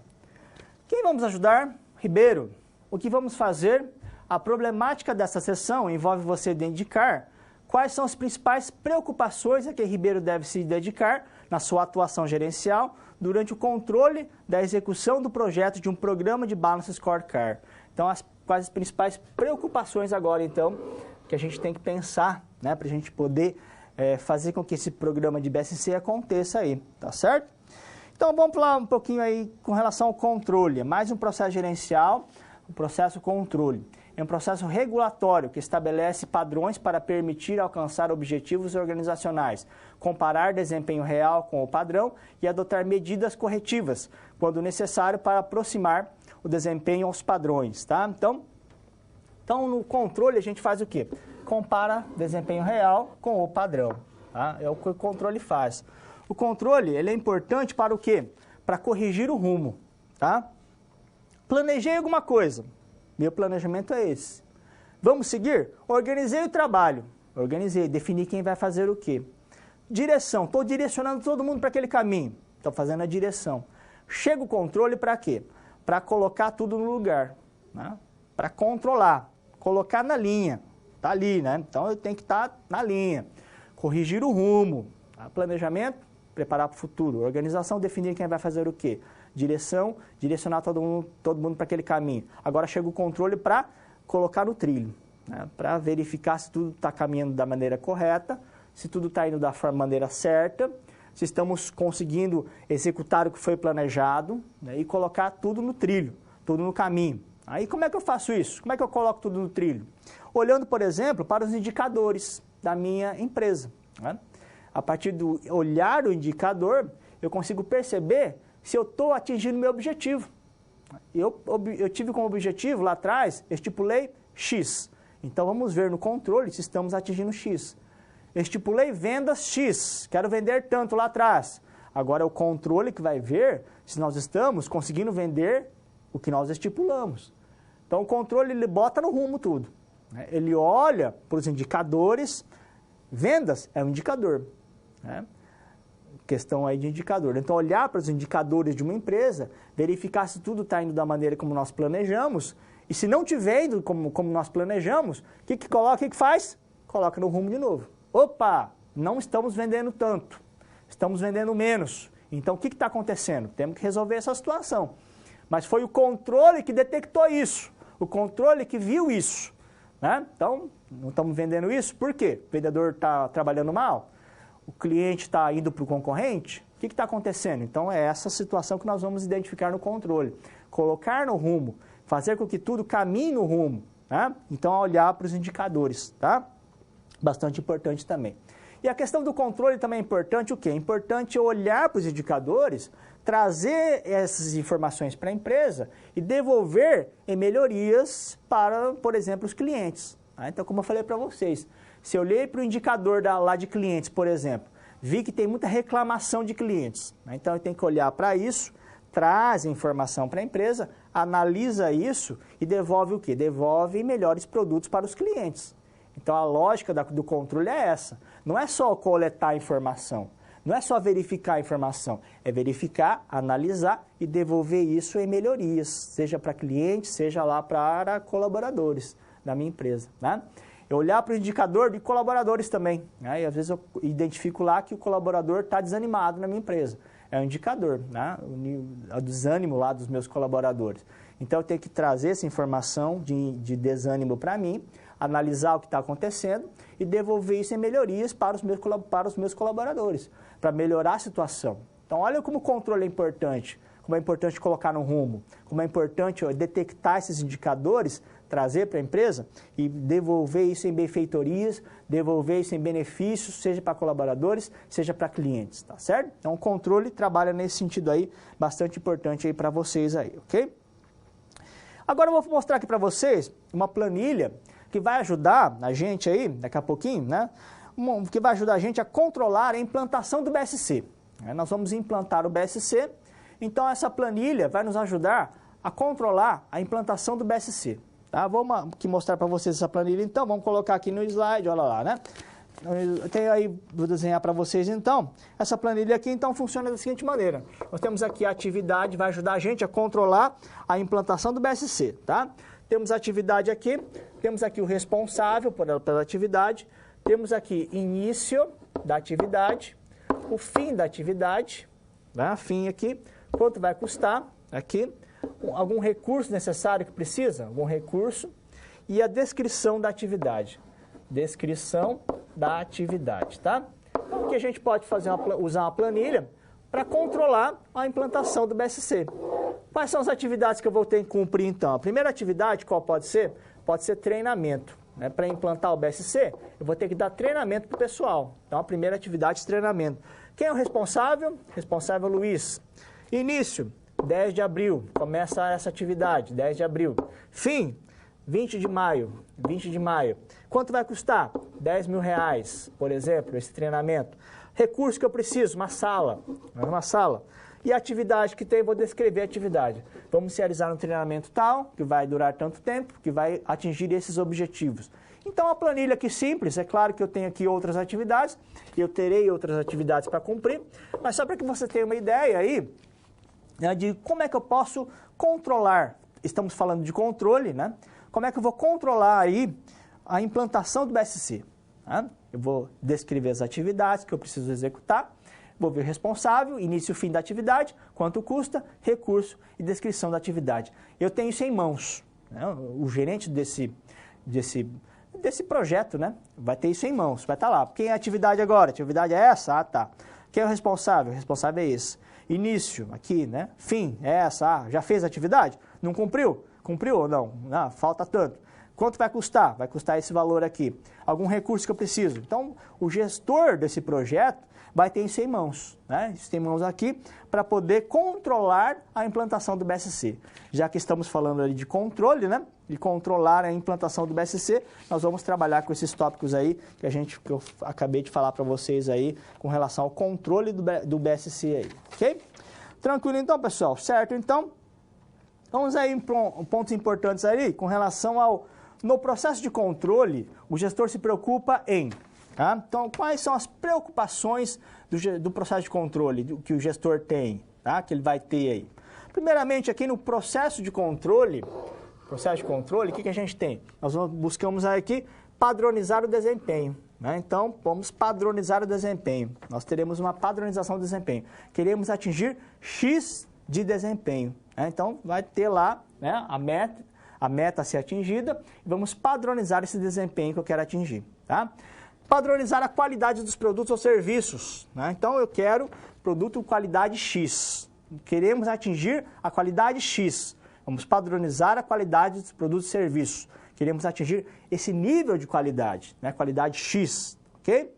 Quem vamos ajudar? Ribeiro. O que vamos fazer? A problemática dessa sessão envolve você indicar quais são as principais preocupações a que Ribeiro deve se dedicar na sua atuação gerencial durante o controle da execução do projeto de um programa de Balance Scorecard. Então, quais as principais preocupações agora, então, que a gente tem que pensar, né, para a gente poder fazer com que esse programa de BSC aconteça aí, tá certo? Então, vamos falar um pouquinho aí com relação ao controle. É mais um processo gerencial, um processo controle. É um processo regulatório que estabelece padrões para permitir alcançar objetivos organizacionais, comparar desempenho real com o padrão e adotar medidas corretivas, quando necessário, para aproximar o desempenho aos padrões. Tá? Então, no controle, a gente faz o quê? Compara desempenho real com o padrão. Tá? É o que o controle faz. O controle ele é importante para o quê? Para corrigir o rumo. Tá? Planejei alguma coisa. Meu planejamento é esse. Vamos seguir? Organizei o trabalho. Organizei, defini quem vai fazer o quê. Direção. Estou direcionando todo mundo para aquele caminho. Estou fazendo a direção. Chega o controle para quê? Para colocar tudo no lugar. Né? Para controlar. Colocar na linha. Está ali, né? Então eu tenho que estar na linha. Corrigir o rumo. Tá? Planejamento, preparar para o futuro. Organização, definir quem vai fazer o quê. Direção, direcionar todo mundo para aquele caminho. Agora chega o controle para colocar no trilho, né? Para verificar se tudo está caminhando da maneira correta, se tudo está indo da maneira certa, se estamos conseguindo executar o que foi planejado, né? E colocar tudo no trilho, tudo no caminho. Aí como é que eu faço isso? Como é que eu coloco tudo no trilho? Olhando, por exemplo, para os indicadores da minha empresa. Né? A partir do olhar o indicador, eu consigo perceber se eu estou atingindo meu objetivo. Eu tive como objetivo lá atrás, estipulei X. Então vamos ver no controle se estamos atingindo X. Estipulei vendas X, quero vender tanto lá atrás. Agora é o controle que vai ver se nós estamos conseguindo vender o que nós estipulamos. Então o controle ele bota no rumo tudo. Ele olha para os indicadores, vendas é um indicador. Né? Questão aí de indicador. Então, olhar para os indicadores de uma empresa, verificar se tudo está indo da maneira como nós planejamos, e se não estiver indo como nós planejamos, o que coloca, o que faz? Coloca no rumo de novo. Opa, não estamos vendendo tanto, estamos vendendo menos. Então, o que está acontecendo? Temos que resolver essa situação. Mas foi o controle que detectou isso, o controle que viu isso. Né? Então, não estamos vendendo isso, por quê? O vendedor está trabalhando mal? O cliente está indo para o concorrente, o que está acontecendo? Então, é essa situação que nós vamos identificar no controle. Colocar no rumo, fazer com que tudo caminhe no rumo. Né? Então, olhar para os indicadores. Tá? Bastante importante também. E a questão do controle também é importante o quê? É importante olhar para os indicadores trazer essas informações para a empresa e devolver em melhorias para, por exemplo, os clientes. Então, como eu falei para vocês, se eu olhei para o indicador lá de clientes, por exemplo, vi que tem muita reclamação de clientes. Então, eu tenho que olhar para isso, traz informação para a empresa, analisa isso e devolve o quê? Devolve melhores produtos para os clientes. Então, a lógica do controle é essa. Não é só coletar informação, não é só verificar a informação, é verificar, analisar e devolver isso em melhorias, seja para clientes, seja lá para colaboradores da minha empresa, né? Eu olhar para o indicador de colaboradores também, né? E às vezes eu identifico lá que o colaborador está desanimado na minha empresa. É um indicador, né? O desânimo lá dos meus colaboradores. Então eu tenho que trazer essa informação de desânimo para mim, analisar o que está acontecendo e devolver isso em melhorias para os meus colaboradores, para melhorar a situação. Então olha como o controle é importante, como é importante colocar no rumo, como é importante detectar esses indicadores, trazer para a empresa e devolver isso em benfeitorias, devolver isso em benefícios, seja para colaboradores, seja para clientes, tá certo? Então o controle trabalha nesse sentido aí, bastante importante aí para vocês aí, ok? Agora eu vou mostrar aqui para vocês uma planilha que vai ajudar a gente aí, daqui a pouquinho, né? Que vai ajudar a gente a controlar a implantação do BSC. Nós vamos implantar o BSC, então essa planilha vai nos ajudar a controlar a implantação do BSC. Tá? Vou aqui mostrar para vocês essa planilha, então, vamos colocar aqui no slide, olha lá, né? Eu tenho aí, vou desenhar para vocês então, essa planilha aqui então funciona da seguinte maneira. Nós temos aqui a atividade, vai ajudar a gente a controlar a implantação do BSC, tá? Temos a atividade aqui, temos aqui o responsável pela atividade, temos aqui início da atividade, o fim da atividade, né? Fim aqui, quanto vai custar aqui, algum recurso necessário que precisa, algum recurso, e a descrição da atividade. Descrição da atividade, tá? Então, aqui a gente pode usar uma planilha para controlar a implantação do BSC. Quais são as atividades que eu vou ter que cumprir, então? A primeira atividade, qual pode ser? Pode ser treinamento. Né? Para implantar o BSC, eu vou ter que dar treinamento para o pessoal. Então, a primeira atividade é treinamento. Quem é o responsável? Responsável Luiz. Início, 10 de abril. Começa essa atividade, 10 de abril. Fim, 20 de maio. 20 de maio. Quanto vai custar? R$10.000, por exemplo, esse treinamento. Recurso que eu preciso, uma sala. E a atividade que tem, vou descrever a atividade. Vamos se realizar um treinamento tal, que vai durar tanto tempo, que vai atingir esses objetivos. Então, a planilha aqui simples, é claro que eu tenho aqui outras atividades, eu terei outras atividades para cumprir, mas só para que você tenha uma ideia aí, né, de como é que eu posso controlar, estamos falando de controle, né? Como é que eu vou controlar aí a implantação do BSC? Né? Eu vou descrever as atividades que eu preciso executar, vou ver o responsável, início e fim da atividade, quanto custa, recurso e descrição da atividade. Eu tenho isso em mãos. Né? O gerente desse projeto, né, vai ter isso em mãos, vai estar lá. Quem é a atividade agora? A atividade é essa? Ah, tá. Quem é o responsável? O responsável é esse. Início, aqui, né? Fim, é essa. Ah, já fez a atividade? Não cumpriu? Cumpriu ou não? Ah, falta tanto. Quanto vai custar? Vai custar esse valor aqui. Algum recurso que eu preciso. Então, o gestor desse projeto vai ter isso em mãos, né? Isso tem em mãos aqui para poder controlar a implantação do BSC. Já que estamos falando ali de controle, né? De controlar a implantação do BSC, nós vamos trabalhar com esses tópicos aí que eu acabei de falar para vocês aí com relação ao controle do BSC aí, ok? Tranquilo então, pessoal? Certo, então? Vamos aí em pontos importantes aí com relação ao... No processo de controle, o gestor se preocupa em... Tá? Então, quais são as preocupações do processo de controle que o gestor tem, tá? Que ele vai ter aí? Primeiramente, aqui no processo de controle, o que a gente tem? Nós buscamos aqui padronizar o desempenho. Né? Então, vamos padronizar o desempenho. Nós teremos uma padronização do desempenho. Queremos atingir X de desempenho. Né? Então, vai ter lá, né, a meta a ser atingida e vamos padronizar esse desempenho que eu quero atingir. Tá? Padronizar a qualidade dos produtos ou serviços. Né? Então, eu quero produto qualidade X. Queremos atingir a qualidade X. Vamos padronizar a qualidade dos produtos e serviços. Queremos atingir esse nível de qualidade, né? Qualidade X. Ok?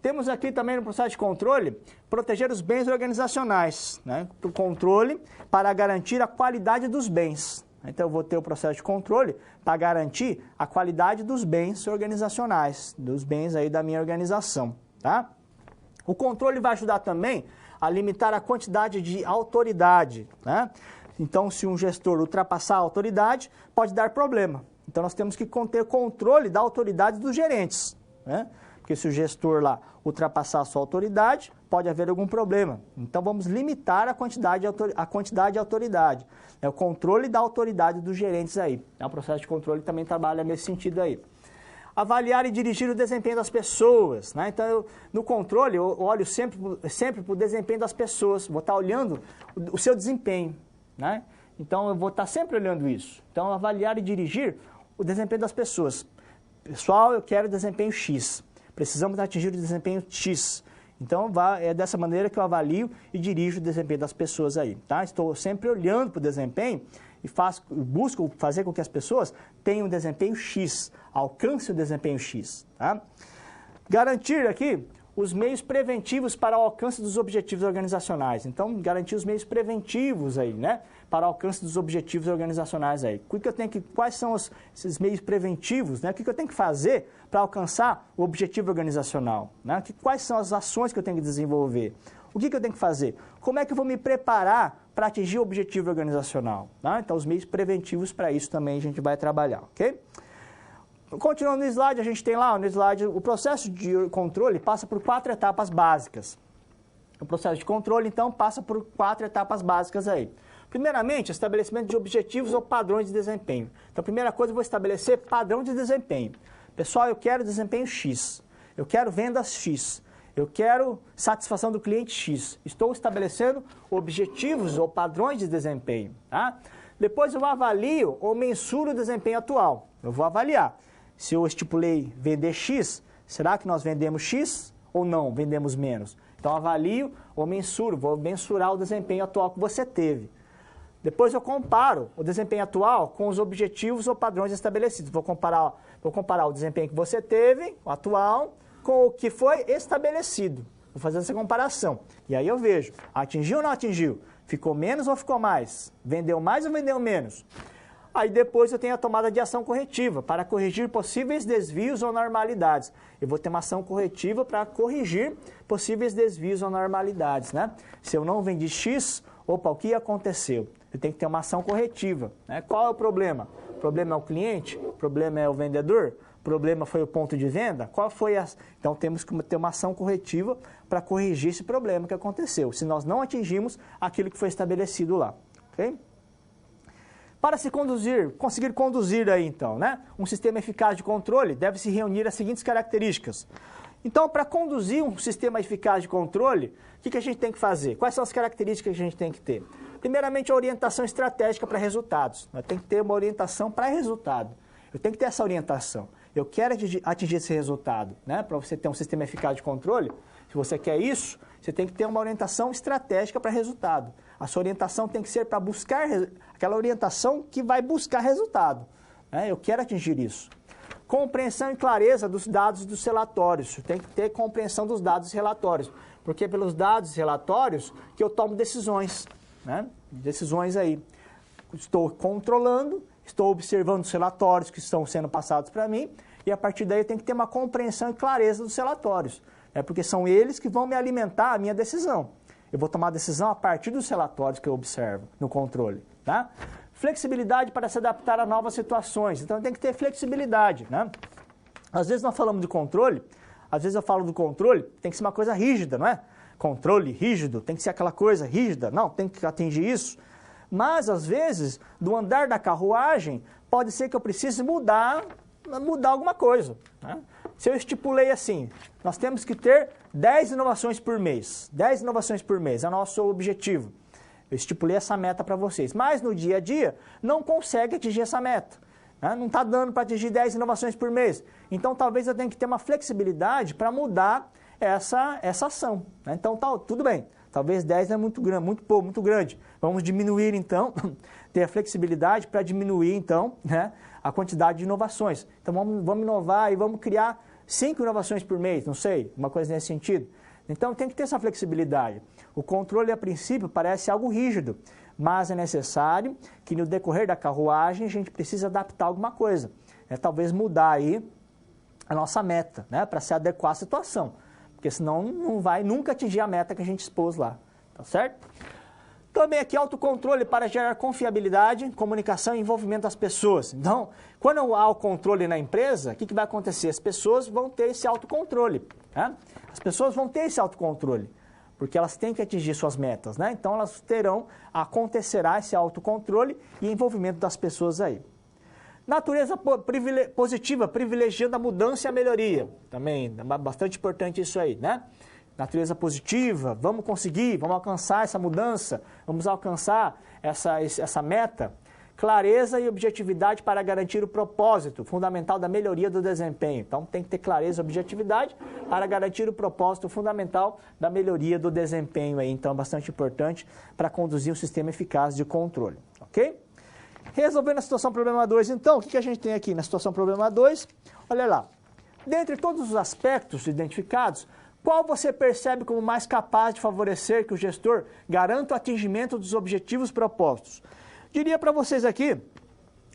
Temos aqui também no processo de controle, proteger os bens organizacionais, né? O controle para garantir a qualidade dos bens. Então, eu vou ter o processo de controle para garantir a qualidade dos bens organizacionais, dos bens aí da minha organização, tá? O controle vai ajudar também a limitar a quantidade de autoridade, né? Então, se um gestor ultrapassar a autoridade, pode dar problema. Então, nós temos que ter controle da autoridade dos gerentes, né? Porque se o gestor lá ultrapassar a sua autoridade, pode haver algum problema. Então, vamos limitar a quantidade de autoridade. É o controle da autoridade dos gerentes aí. O processo de controle também trabalha nesse sentido aí. Avaliar e dirigir o desempenho das pessoas, né? Então, no controle, eu olho sempre para o desempenho das pessoas. Vou estar olhando o seu desempenho, né? Então, eu vou estar sempre olhando isso. Então, avaliar e dirigir o desempenho das pessoas. Pessoal, eu quero desempenho X. Precisamos atingir o desempenho X. Então, é dessa maneira que eu avalio e dirijo o desempenho das pessoas aí, tá? Estou sempre olhando para o desempenho e busco fazer com que as pessoas tenham um desempenho X, alcancem o desempenho X, tá? Garantir aqui os meios preventivos para o alcance dos objetivos organizacionais. Então, garantir os meios preventivos aí, né? Para o alcance dos objetivos organizacionais aí. Quais são esses meios preventivos, né? O que eu tenho que fazer para alcançar o objetivo organizacional, né? Quais são as ações que eu tenho que desenvolver? O que eu tenho que fazer? Como é que eu vou me preparar para atingir o objetivo organizacional? Tá? Então, os meios preventivos para isso também a gente vai trabalhar, ok? Continuando no slide, a gente tem lá no slide o processo de controle passa por 4 etapas básicas. O processo de controle, então, passa por 4 etapas básicas aí. Primeiramente, estabelecimento de objetivos ou padrões de desempenho. Então, a primeira coisa, eu vou estabelecer padrão de desempenho. Pessoal, eu quero desempenho X. Eu quero vendas X. Eu quero satisfação do cliente X. Estou estabelecendo objetivos ou padrões de desempenho. Tá? Depois eu avalio ou mensuro o desempenho atual. Eu vou avaliar. Se eu estipulei vender X, será que nós vendemos X ou não, vendemos menos? Então, avalio ou mensuro, vou mensurar o desempenho atual que você teve. Depois eu comparo o desempenho atual com os objetivos ou padrões estabelecidos. Vou comparar o desempenho que você teve, o atual, com o que foi estabelecido. Vou fazer essa comparação. E aí eu vejo, atingiu ou não atingiu? Ficou menos ou ficou mais? Vendeu mais ou vendeu menos? Aí depois eu tenho a tomada de ação corretiva, para corrigir possíveis desvios ou anormalidades. Eu vou ter uma ação corretiva para corrigir possíveis desvios ou anormalidades, né? Se eu não vendi X, opa, o que aconteceu? Eu tenho que ter uma ação corretiva, né? Qual é o problema? O problema é o cliente? O problema é o vendedor? O problema foi o ponto de venda? Qual foi a... Então temos que ter uma ação corretiva para corrigir esse problema que aconteceu, se nós não atingimos aquilo que foi estabelecido lá, ok? Para conseguir conduzir aí então, né, um sistema eficaz de controle, deve-se reunir as seguintes características. Então, para conduzir um sistema eficaz de controle, o que a gente tem que fazer? Quais são as características que a gente tem que ter? Primeiramente, a orientação estratégica para resultados. Tem que ter uma orientação para resultado. Eu tenho que ter essa orientação. Eu quero atingir esse resultado, né? Para você ter um sistema eficaz de controle, se você quer isso, você tem que ter uma orientação estratégica para resultado. A sua orientação tem que ser para buscar, aquela orientação que vai buscar resultado, né? Eu quero atingir isso. Compreensão e clareza dos dados dos relatórios. Tem que ter compreensão dos dados relatórios, porque é pelos dados relatórios que eu tomo decisões, né? Decisões aí. Estou controlando, estou observando os relatórios que estão sendo passados para mim, e a partir daí eu tenho que ter uma compreensão e clareza dos relatórios, né? Porque são eles que vão me alimentar a minha decisão. Eu vou tomar a decisão a partir dos relatórios que eu observo no controle, tá? Flexibilidade para se adaptar a novas situações. Então, tem que ter flexibilidade, né? Às vezes nós falamos de controle, às vezes eu falo do controle, tem que ser uma coisa rígida, não é? Controle rígido, tem que ser aquela coisa rígida. Não, tem que atingir isso. Mas, às vezes, do andar da carruagem, pode ser que eu precise mudar alguma coisa, né? Se eu estipulei assim, nós temos que ter 10 inovações por mês. 10 inovações por mês é o nosso objetivo. Eu estipulei essa meta para vocês. Mas no dia a dia, não consegue atingir essa meta, né? Não está dando para atingir 10 inovações por mês. Então, talvez eu tenha que ter uma flexibilidade para mudar essa ação, né? Então, tudo bem. Talvez 10 é muito grande, muito grande. Vamos diminuir, então, ter a flexibilidade para diminuir, então, né, a quantidade de inovações. Então, vamos inovar e vamos criar 5 inovações por mês, não sei, uma coisa nesse sentido. Então tem que ter essa flexibilidade. O controle, a princípio, parece algo rígido, mas é necessário que no decorrer da carruagem a gente precisa adaptar alguma coisa. Talvez mudar aí a nossa meta, né, para se adequar à situação. Porque senão não vai nunca atingir a meta que a gente expôs lá, tá certo? Também aqui autocontrole para gerar confiabilidade, comunicação e envolvimento das pessoas. Então, quando há o controle na empresa, o que vai acontecer? As pessoas vão ter esse autocontrole, né? As pessoas vão ter esse autocontrole, porque elas têm que atingir suas metas, né? Então, elas acontecerá esse autocontrole e envolvimento das pessoas aí. Natureza positiva, privilegiando a mudança e a melhoria. Também é bastante importante isso aí, né? Natureza positiva, vamos conseguir, vamos alcançar essa mudança, vamos alcançar essa meta. Clareza e objetividade para garantir o propósito, fundamental da melhoria do desempenho. Então, tem que ter clareza e objetividade para garantir o propósito fundamental da melhoria do desempenho aí. Então, é bastante importante para conduzir um sistema eficaz de controle, ok? Resolvendo a situação problema 2, então, o que a gente tem aqui na situação problema 2? Olha lá, dentre todos os aspectos identificados, qual você percebe como mais capaz de favorecer que o gestor garanta o atingimento dos objetivos propostos? Diria para vocês aqui,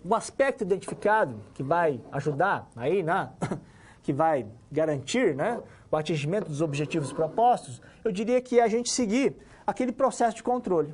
o aspecto identificado que vai ajudar aí, né? Que vai garantir, né, o atingimento dos objetivos propostos, eu diria que é a gente seguir aquele processo de controle.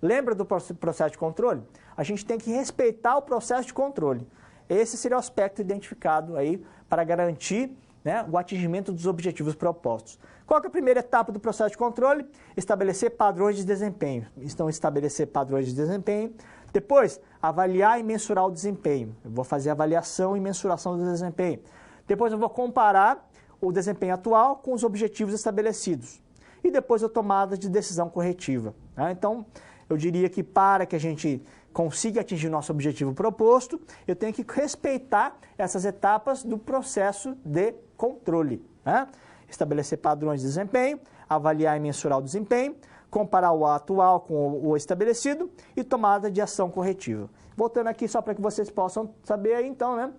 Lembra do processo de controle? A gente tem que respeitar o processo de controle. Esse seria o aspecto identificado aí para garantir, né, o atingimento dos objetivos propostos. Qual que é a primeira etapa do processo de controle? Estabelecer padrões de desempenho. Então, estabelecer padrões de desempenho. Depois, avaliar e mensurar o desempenho. Eu vou fazer avaliação e mensuração do desempenho. Depois, eu vou comparar o desempenho atual com os objetivos estabelecidos. E depois, a tomada de decisão corretiva. Tá? Então, eu diria que para que a gente consiga atingir o nosso objetivo proposto, eu tenho que respeitar essas etapas do processo de controle. Né? Estabelecer padrões de desempenho, avaliar e mensurar o desempenho, comparar o atual com o estabelecido e tomada de ação corretiva. Voltando aqui só para que vocês possam saber aí, então, né?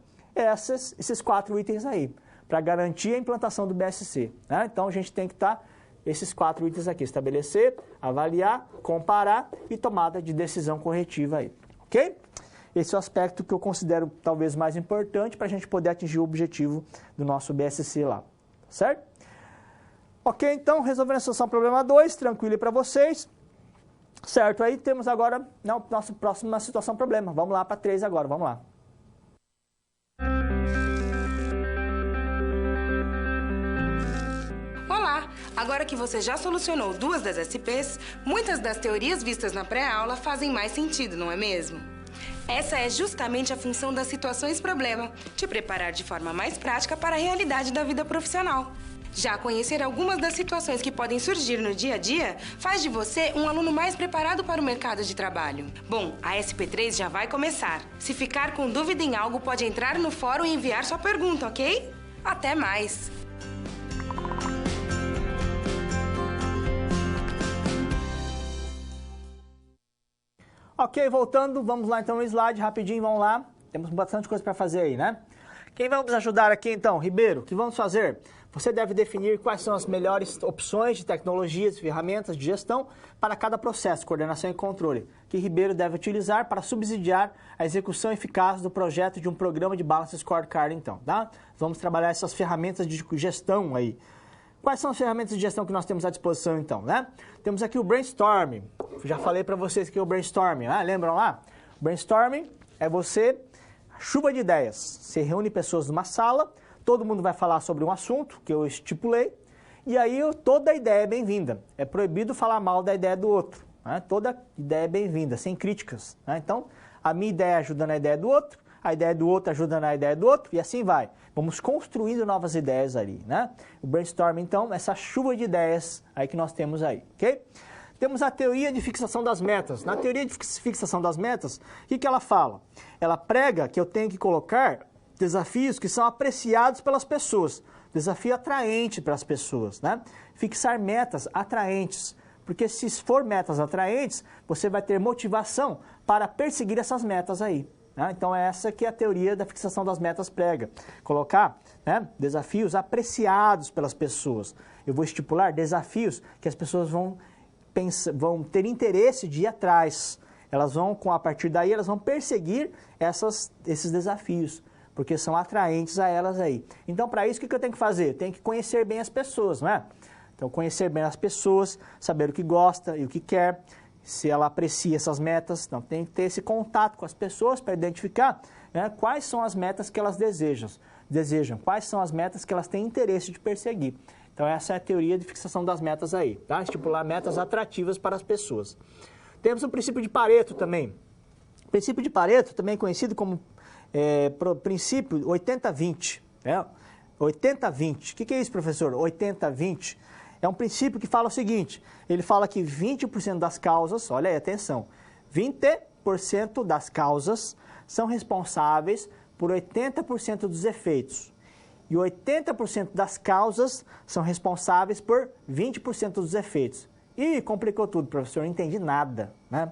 Esses 4 itens aí, para garantir a implantação do BSC. Né? Então, a gente tem que estar esses 4 itens aqui, estabelecer, avaliar, comparar e tomada de decisão corretiva aí, ok? Esse é o aspecto que eu considero talvez mais importante para a gente poder atingir o objetivo do nosso BSC lá, certo? Ok, então, resolvendo a solução problema 2, tranquilo para vocês, certo? Aí temos agora nossa próxima situação problema, vamos lá para 3 agora, vamos lá. Olá! Agora que você já solucionou 2 das SPs, muitas das teorias vistas na pré-aula fazem mais sentido, não é mesmo? Essa é justamente a função das situações problema, te preparar de forma mais prática para a realidade da vida profissional. Já conhecer algumas das situações que podem surgir no dia a dia faz de você um aluno mais preparado para o mercado de trabalho. Bom, a SP3 já vai começar. Se ficar com dúvida em algo, pode entrar no fórum e enviar sua pergunta, ok? Até mais! Ok, voltando, vamos lá então no slide, rapidinho, vamos lá. Temos bastante coisa para fazer aí, né? Quem vai nos ajudar aqui então? Ribeiro, o que vamos fazer? Você deve definir quais são as melhores opções de tecnologias e ferramentas de gestão para cada processo, coordenação e controle, que Ribeiro deve utilizar para subsidiar a execução eficaz do projeto de um programa de Balance Scorecard, então, tá? Vamos trabalhar essas ferramentas de gestão aí. Quais são as ferramentas de gestão que nós temos à disposição, então, né? Temos aqui o Brainstorming. Já falei para vocês que é o Brainstorming, né? Lembram lá? Brainstorming é chuva de ideias. Você reúne pessoas numa sala, todo mundo vai falar sobre um assunto que eu estipulei, e aí toda ideia é bem-vinda. É proibido falar mal da ideia do outro. Né? Toda ideia é bem-vinda, sem críticas. Né? Então, a minha ideia ajuda na ideia do outro, a ideia do outro ajuda na ideia do outro, e assim vai. Vamos construindo novas ideias ali, né? O brainstorming, então, essa chuva de ideias aí que nós temos aí, ok? Temos a teoria de fixação das metas. Na teoria de fixação das metas, o que ela fala? Ela prega que eu tenho que colocar desafios que são apreciados pelas pessoas. Desafio atraente para as pessoas, né? Fixar metas atraentes. Porque se for metas atraentes, você vai ter motivação para perseguir essas metas aí. Né? Então, essa que é a teoria da fixação das metas prega. Colocar, né, desafios apreciados pelas pessoas. Eu vou estipular desafios que as pessoas vão ter interesse de ir atrás. Elas vão, a partir daí, elas vão perseguir esses desafios, porque são atraentes a elas aí. Então, para isso, o que eu tenho que fazer? Eu tenho que conhecer bem as pessoas, não é? Então, conhecer bem as pessoas, saber o que gosta e o que quer, se ela aprecia essas metas. Então, tem que ter esse contato com as pessoas para identificar, né, quais são as metas que elas desejam, quais são as metas que elas têm interesse de perseguir. Então, essa é a teoria de fixação das metas aí, tá? Estipular metas atrativas para as pessoas. Temos o princípio de Pareto também. O princípio de Pareto, também conhecido como princípio 80-20. Né? 80-20. O que é isso, professor? 80-20 é um princípio que fala o seguinte, ele fala que 20% das causas, olha aí, atenção, 20% das causas são responsáveis por 80% dos efeitos. E 80% das causas são responsáveis por 20% dos efeitos. Ih, complicou tudo, professor, não entendi nada, né?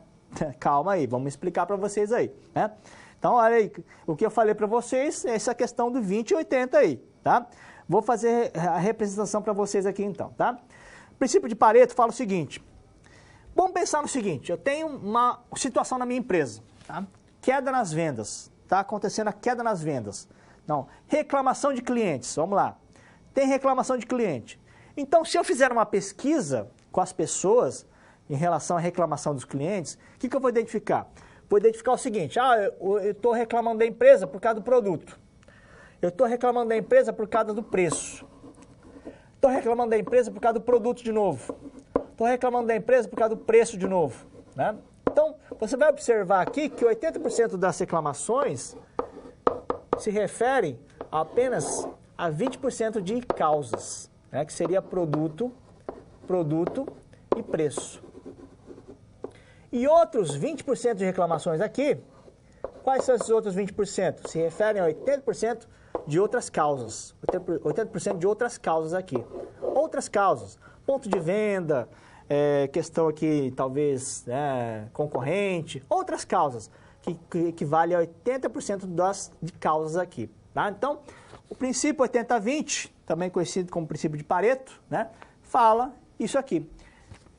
Calma aí, vamos explicar para vocês aí, né? Então, olha aí, o que eu falei para vocês é essa questão do 20 e 80 aí, tá? Vou fazer a representação para vocês aqui então, tá? O princípio de Pareto fala o seguinte, vamos pensar no seguinte, eu tenho uma situação na minha empresa, tá? Queda nas vendas, tá acontecendo a queda nas vendas. Não, reclamação de clientes, vamos lá. Tem reclamação de cliente. Então, se eu fizer uma pesquisa com as pessoas em relação à reclamação dos clientes, o que eu vou identificar? Vou identificar o seguinte, eu estou reclamando da empresa por causa do produto. Eu estou reclamando da empresa por causa do preço. Estou reclamando da empresa por causa do produto de novo. Estou reclamando da empresa por causa do preço de novo. Né? Então, você vai observar aqui que 80% das reclamações se referem apenas a 20% de causas, né? Que seria produto e preço. E outros 20% de reclamações aqui, quais são esses outros 20%? Se referem a 80% de outras causas. 80% de outras causas aqui. Outras causas, ponto de venda, questão aqui talvez concorrente, outras causas, que equivale a 80% de causas aqui. Tá? Então, o princípio 80-20, também conhecido como princípio de Pareto, né, fala isso aqui.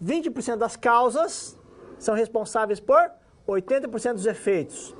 20% das causas são responsáveis por 80% dos efeitos.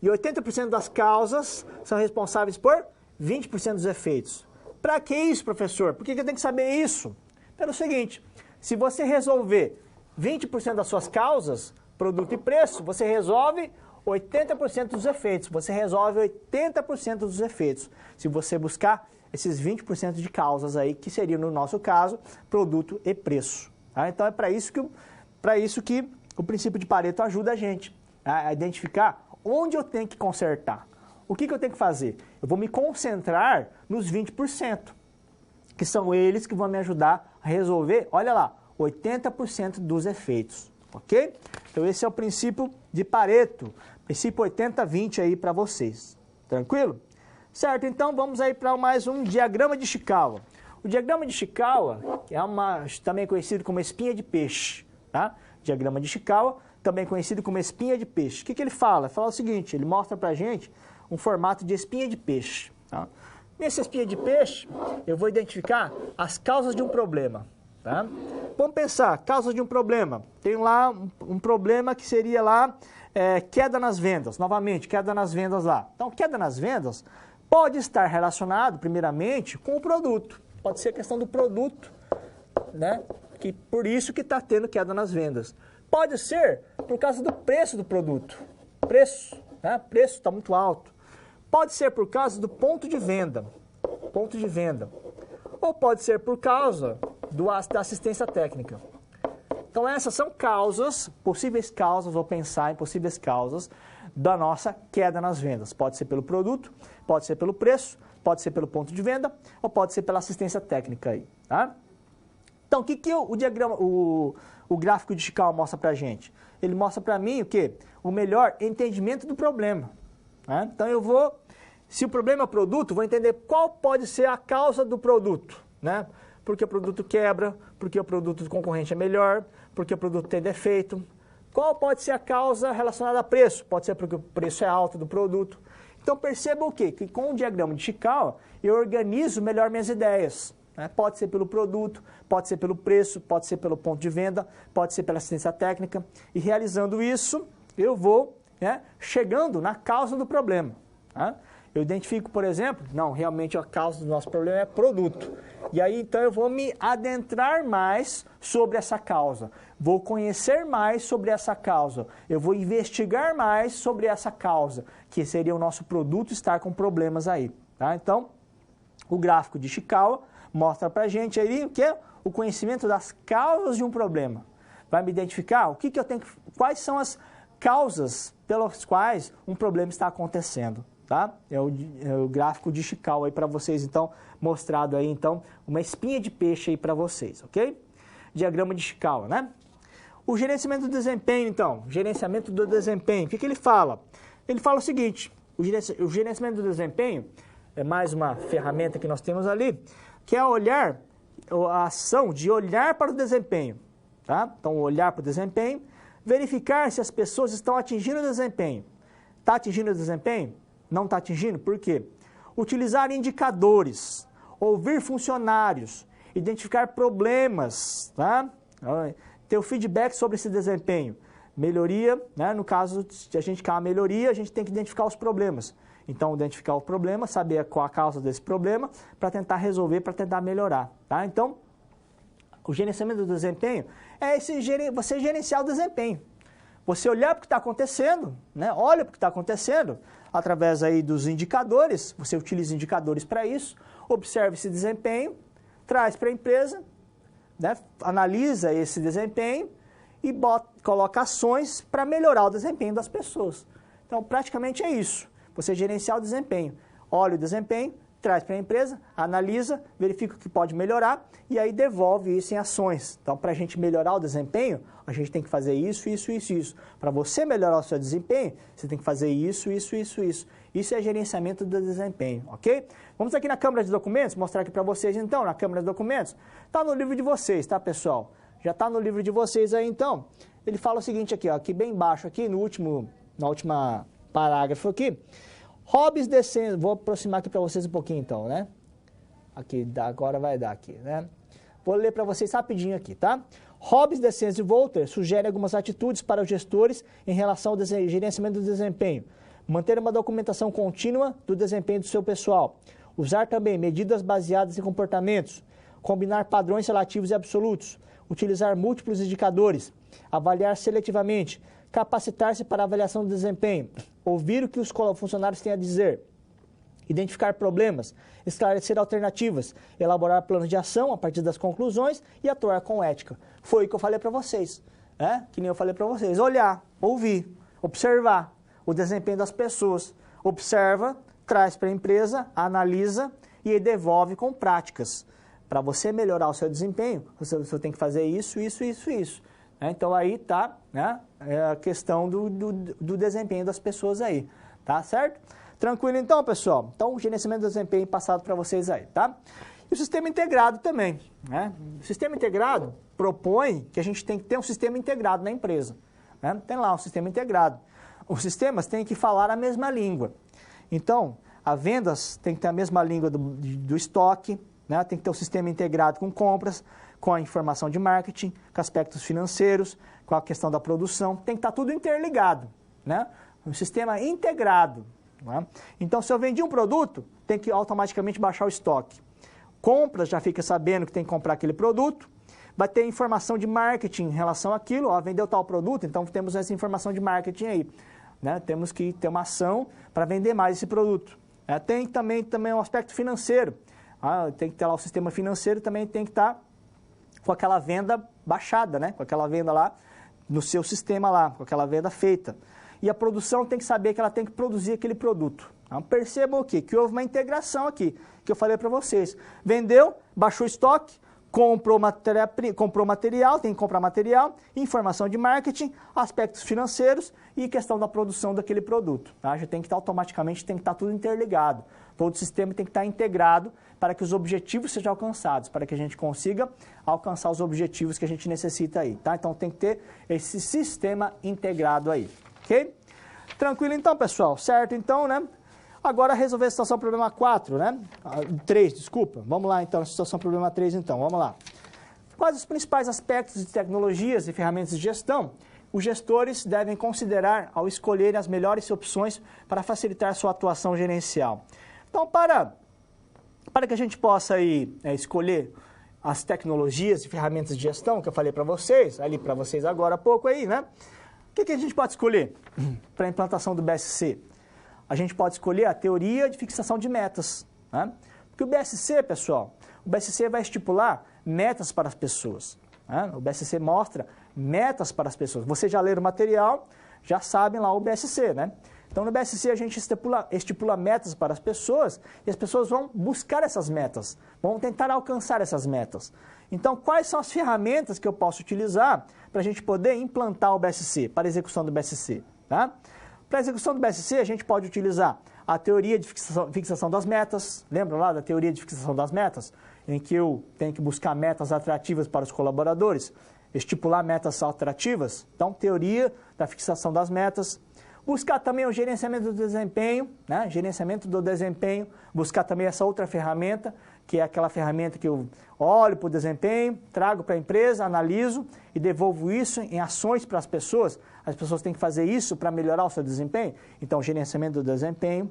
E 80% das causas são responsáveis por 20% dos efeitos. Para que isso, professor? Por que eu tenho que saber isso? Pelo seguinte, se você resolver 20% das suas causas, produto e preço, você resolve 80% dos efeitos. Você resolve 80% dos efeitos. Se você buscar esses 20% de causas aí, que seria, no nosso caso, produto e preço. Tá? Então, é para isso que o princípio de Pareto ajuda a gente a identificar onde eu tenho que consertar. O que eu tenho que fazer? Eu vou me concentrar nos 20%, que são eles que vão me ajudar a resolver, olha lá, 80% dos efeitos. Ok? Então, esse é o princípio de Pareto, princípio 80-20 aí para vocês. Tranquilo? Certo, então vamos aí para mais um diagrama de Ishikawa. O diagrama de Ishikawa é também conhecido como espinha de peixe, tá? Diagrama de Ishikawa, também conhecido como espinha de peixe. O que ele fala? Ele fala o seguinte, ele mostra para a gente um formato de espinha de peixe. Tá? Nessa espinha de peixe, eu vou identificar as causas de um problema. Tá? Vamos pensar, causas de um problema. Tem lá um problema que seria lá queda nas vendas. Novamente, queda nas vendas lá. Então, queda nas vendas pode estar relacionado, primeiramente, com o produto. Pode ser questão do produto, né? Que por isso que está tendo queda nas vendas. Pode ser por causa do preço do produto. Preço, né? Preço está muito alto. Pode ser por causa do ponto de venda. Ponto de venda. Ou pode ser por causa da assistência técnica. Então essas são causas, possíveis causas, vou pensar em possíveis causas da nossa queda nas vendas. Pode ser pelo produto, pode ser pelo preço, pode ser pelo ponto de venda, ou pode ser pela assistência técnica aí, tá? Então, o que o gráfico de Ishikawa mostra para a gente? Ele mostra para mim o quê? O melhor entendimento do problema. Né? Então, se o problema é o produto, vou entender qual pode ser a causa do produto. Né? Porque o produto quebra, porque o produto do concorrente é melhor, porque o produto tem defeito. Qual pode ser a causa relacionada a preço? Pode ser porque o preço é alto do produto. Então perceba o quê? Que com o diagrama de Chikawa eu organizo melhor minhas ideias. Né? Pode ser pelo produto, pode ser pelo preço, pode ser pelo ponto de venda, pode ser pela assistência técnica. E realizando isso, eu vou chegando na causa do problema. Tá? Eu identifico, por exemplo, não, realmente a causa do nosso problema é produto. E aí, então, eu vou me adentrar mais sobre essa causa. Vou conhecer mais sobre essa causa. Eu vou investigar mais sobre essa causa, que seria o nosso produto estar com problemas aí. Tá? Então, o gráfico de Chikawa mostra pra gente aí o que é o conhecimento das causas de um problema. Vai me identificar o que eu tenho, quais são as causas pelas quais um problema está acontecendo. Tá? É o gráfico de Chikawa aí para vocês, então, mostrado aí, então, uma espinha de peixe aí para vocês, ok? Diagrama de Chikawa, né? O gerenciamento do desempenho, então, gerenciamento do desempenho, o que ele fala? Ele fala o seguinte, o gerenciamento do desempenho é mais uma ferramenta que nós temos ali, que é olhar, a ação de olhar para o desempenho, tá? Então, olhar para o desempenho, verificar se as pessoas estão atingindo o desempenho. Está atingindo o desempenho? Não está atingindo? Por quê? Utilizar indicadores, ouvir funcionários, identificar problemas, tá? Ter o feedback sobre esse desempenho. Melhoria, né? No caso, se a gente quer uma melhoria, a gente tem que identificar os problemas. Então, identificar o problema, saber qual a causa desse problema, para tentar resolver, para tentar melhorar. Tá? Então, o gerenciamento do desempenho é você gerenciar o desempenho. Você olhar para o que está acontecendo, né? Olha para o que está acontecendo, através aí dos indicadores, você utiliza indicadores para isso, observa esse desempenho, traz para a empresa, né? Analisa esse desempenho e coloca ações para melhorar o desempenho das pessoas. Então, praticamente é isso. Você gerenciar o desempenho. Olha o desempenho, traz para a empresa, analisa, verifica o que pode melhorar e aí devolve isso em ações. Então, para a gente melhorar o desempenho, a gente tem que fazer isso, isso, isso, isso. Para você melhorar o seu desempenho, você tem que fazer isso, isso, isso, isso. Isso é gerenciamento do desempenho, ok? Vamos aqui na Câmara de Documentos, mostrar aqui para vocês então, na Câmara de Documentos. Está no livro de vocês, tá, pessoal? Já está no livro de vocês aí, então. Ele fala o seguinte aqui, ó, aqui bem embaixo, aqui na última parágrafo aqui. Hobbies descendo, vou aproximar aqui para vocês um pouquinho então, né? Aqui, agora vai dar aqui, né? Vou ler para vocês rapidinho aqui, tá? Hobbes, Descens e Volter sugerem algumas atitudes para os gestores em relação ao gerenciamento do desempenho. Manter uma documentação contínua do desempenho do seu pessoal. Usar também medidas baseadas em comportamentos. Combinar padrões relativos e absolutos. Utilizar múltiplos indicadores. Avaliar seletivamente. Capacitar-se para a avaliação do desempenho. Ouvir o que os funcionários têm a dizer. Identificar problemas, esclarecer alternativas, elaborar planos de ação a partir das conclusões e atuar com ética. Foi o que eu falei para vocês, né? Que nem eu falei para vocês. Olhar, ouvir, observar o desempenho das pessoas. Observa, traz para a empresa, analisa e devolve com práticas. Para você melhorar o seu desempenho, você tem que fazer isso, isso, isso, isso. Então aí está, né, a questão do desempenho das pessoas aí, tá certo? Tranquilo então, pessoal? Então, o gerenciamento do desempenho passado para vocês aí, tá? E o sistema integrado também, né? O sistema integrado propõe que a gente tem que ter um sistema integrado na empresa, né? Tem lá um sistema integrado. Os sistemas têm que falar a mesma língua. Então, as vendas tem que ter a mesma língua do estoque, né? Tem que ter um sistema integrado com compras, com a informação de marketing, com aspectos financeiros, com a questão da produção. Tem que estar tudo interligado, né? Um sistema integrado. Então, se eu vendi um produto, tem que automaticamente baixar o estoque. Compras, já fica sabendo que tem que comprar aquele produto. Vai ter informação de marketing em relação àquilo. Ó, vendeu tal produto, então temos essa informação de marketing aí. Né? Temos que ter uma ação para vender mais esse produto. Tem também um aspecto financeiro. Tem que ter lá o sistema financeiro, também tem que estar com aquela venda baixada, né? Com aquela venda lá no seu sistema lá, com aquela venda feita. E a produção tem que saber que ela tem que produzir aquele produto. Então, percebam o quê? Que houve uma integração aqui, que eu falei para vocês. Vendeu, baixou o estoque, comprou material, tem que comprar material, informação de marketing, aspectos financeiros e questão da produção daquele produto. Tá? Já tem que estar automaticamente, tem que estar tudo interligado. Todo o sistema tem que estar integrado para que os objetivos sejam alcançados, para que a gente consiga alcançar os objetivos que a gente necessita aí, tá? Então tem que ter esse sistema integrado aí, ok? Tranquilo então, pessoal, certo? Então, né? Agora resolver a situação problema 4, né? 3, desculpa. Vamos lá então, situação problema 3 então, vamos lá. Quais os principais aspectos de tecnologias e ferramentas de gestão os gestores devem considerar ao escolherem as melhores opções para facilitar sua atuação gerencial? Então, para que a gente possa aí, escolher as tecnologias e ferramentas de gestão que eu falei para vocês, ali para vocês agora há pouco aí, né? O que a gente pode escolher para a implantação do BSC? A gente pode escolher a teoria de fixação de metas, né? Porque o BSC, pessoal, o BSC vai estipular metas para as pessoas, né? O BSC mostra metas para as pessoas. Vocês já leram o material, já sabem lá o BSC, né? Então, no BSC, a gente estipula metas para as pessoas e as pessoas vão buscar essas metas, vão tentar alcançar essas metas. Então, quais são as ferramentas que eu posso utilizar para a gente poder implantar o BSC, para a execução do BSC, tá? Para a execução do BSC, a gente pode utilizar a teoria de fixação das metas. Lembra lá da teoria de fixação das metas? Em que eu tenho que buscar metas atrativas para os colaboradores, estipular metas atrativas. Então, teoria da fixação das metas. Buscar também o gerenciamento do desempenho, né? Gerenciamento do desempenho. Buscar também essa outra ferramenta, que é aquela ferramenta que eu olho para o desempenho, trago para a empresa, analiso e devolvo isso em ações para as pessoas. As pessoas têm que fazer isso para melhorar o seu desempenho. Então, gerenciamento do desempenho.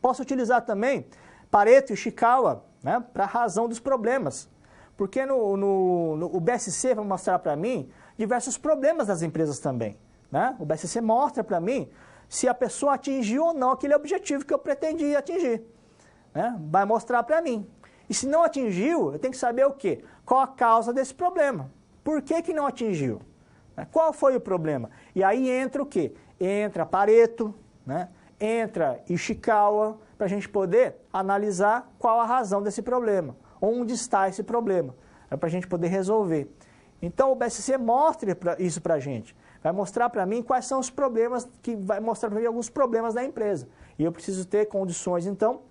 Posso utilizar também Pareto e Ishikawa, né? Para a razão dos problemas. Porque o BSC vai mostrar para mim diversos problemas das empresas também, né? O BSC mostra para mim se a pessoa atingiu ou não aquele objetivo que eu pretendia atingir, né? Vai mostrar para mim. E se não atingiu, eu tenho que saber o quê? Qual a causa desse problema? Por que não atingiu? Qual foi o problema? E aí entra o quê? Entra Pareto, né? Entra Ishikawa, para a gente poder analisar qual a razão desse problema, onde está esse problema, para a gente poder resolver. Então o BSC mostra isso para a gente, vai mostrar para mim quais são os problemas, vai mostrar para mim alguns problemas da empresa. E eu preciso ter condições, então,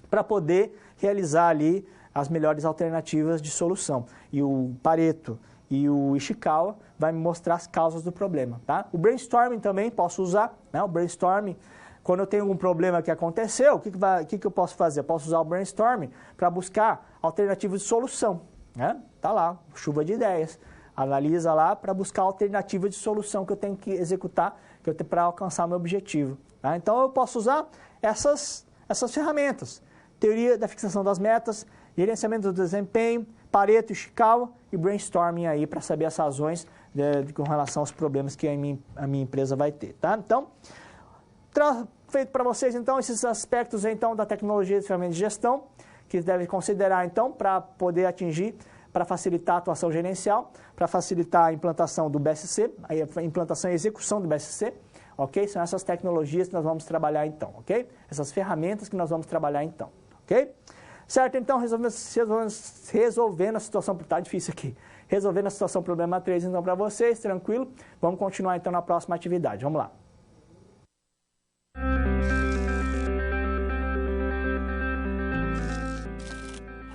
para poder realizar ali as melhores alternativas de solução. E o Pareto e o Ishikawa vai me mostrar as causas do problema, tá? O brainstorming também posso usar, né? O brainstorming, quando eu tenho algum problema que aconteceu, o que eu posso fazer? Eu posso usar o brainstorming para buscar alternativas de solução, né? Tá lá, chuva de ideias. Analisa lá para buscar alternativa de solução que eu tenho que executar, que eu tenho para alcançar meu objetivo, tá? Então eu posso usar essas ferramentas. Teoria da fixação das metas, gerenciamento do desempenho, Pareto, Ishikawa e brainstorming aí para saber as razões com relação aos problemas que a minha empresa vai ter, tá? Então, feito para vocês então esses aspectos então da tecnologia de ferramentas de gestão que devem considerar então para poder atingir, para facilitar a atuação gerencial, para facilitar a implantação do BSC, a implantação e execução do BSC, ok? São essas tecnologias que nós vamos trabalhar então, ok? Essas ferramentas que nós vamos trabalhar então, ok? Certo? Então, resolvendo a situação, tá difícil aqui, resolvendo a situação problema 3 então para vocês, tranquilo? Vamos continuar então na próxima atividade, vamos lá.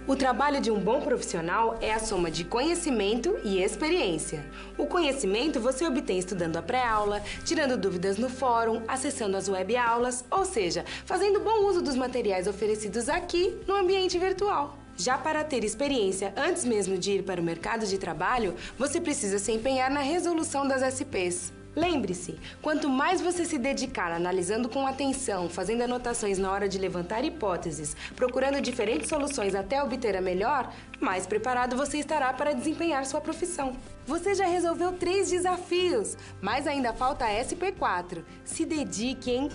O trabalho de um bom profissional é a soma de conhecimento e experiência. O conhecimento você obtém estudando a pré-aula, tirando dúvidas no fórum, acessando as web-aulas, ou seja, fazendo bom uso dos materiais oferecidos aqui no ambiente virtual. Já para ter experiência antes mesmo de ir para o mercado de trabalho, você precisa se empenhar na resolução das SPs. Lembre-se, quanto mais você se dedicar analisando com atenção, fazendo anotações na hora de levantar hipóteses, procurando diferentes soluções até obter a melhor, mais preparado você estará para desempenhar sua profissão. Você já resolveu 3 desafios, mas ainda falta a SP4. Se dedique, hein?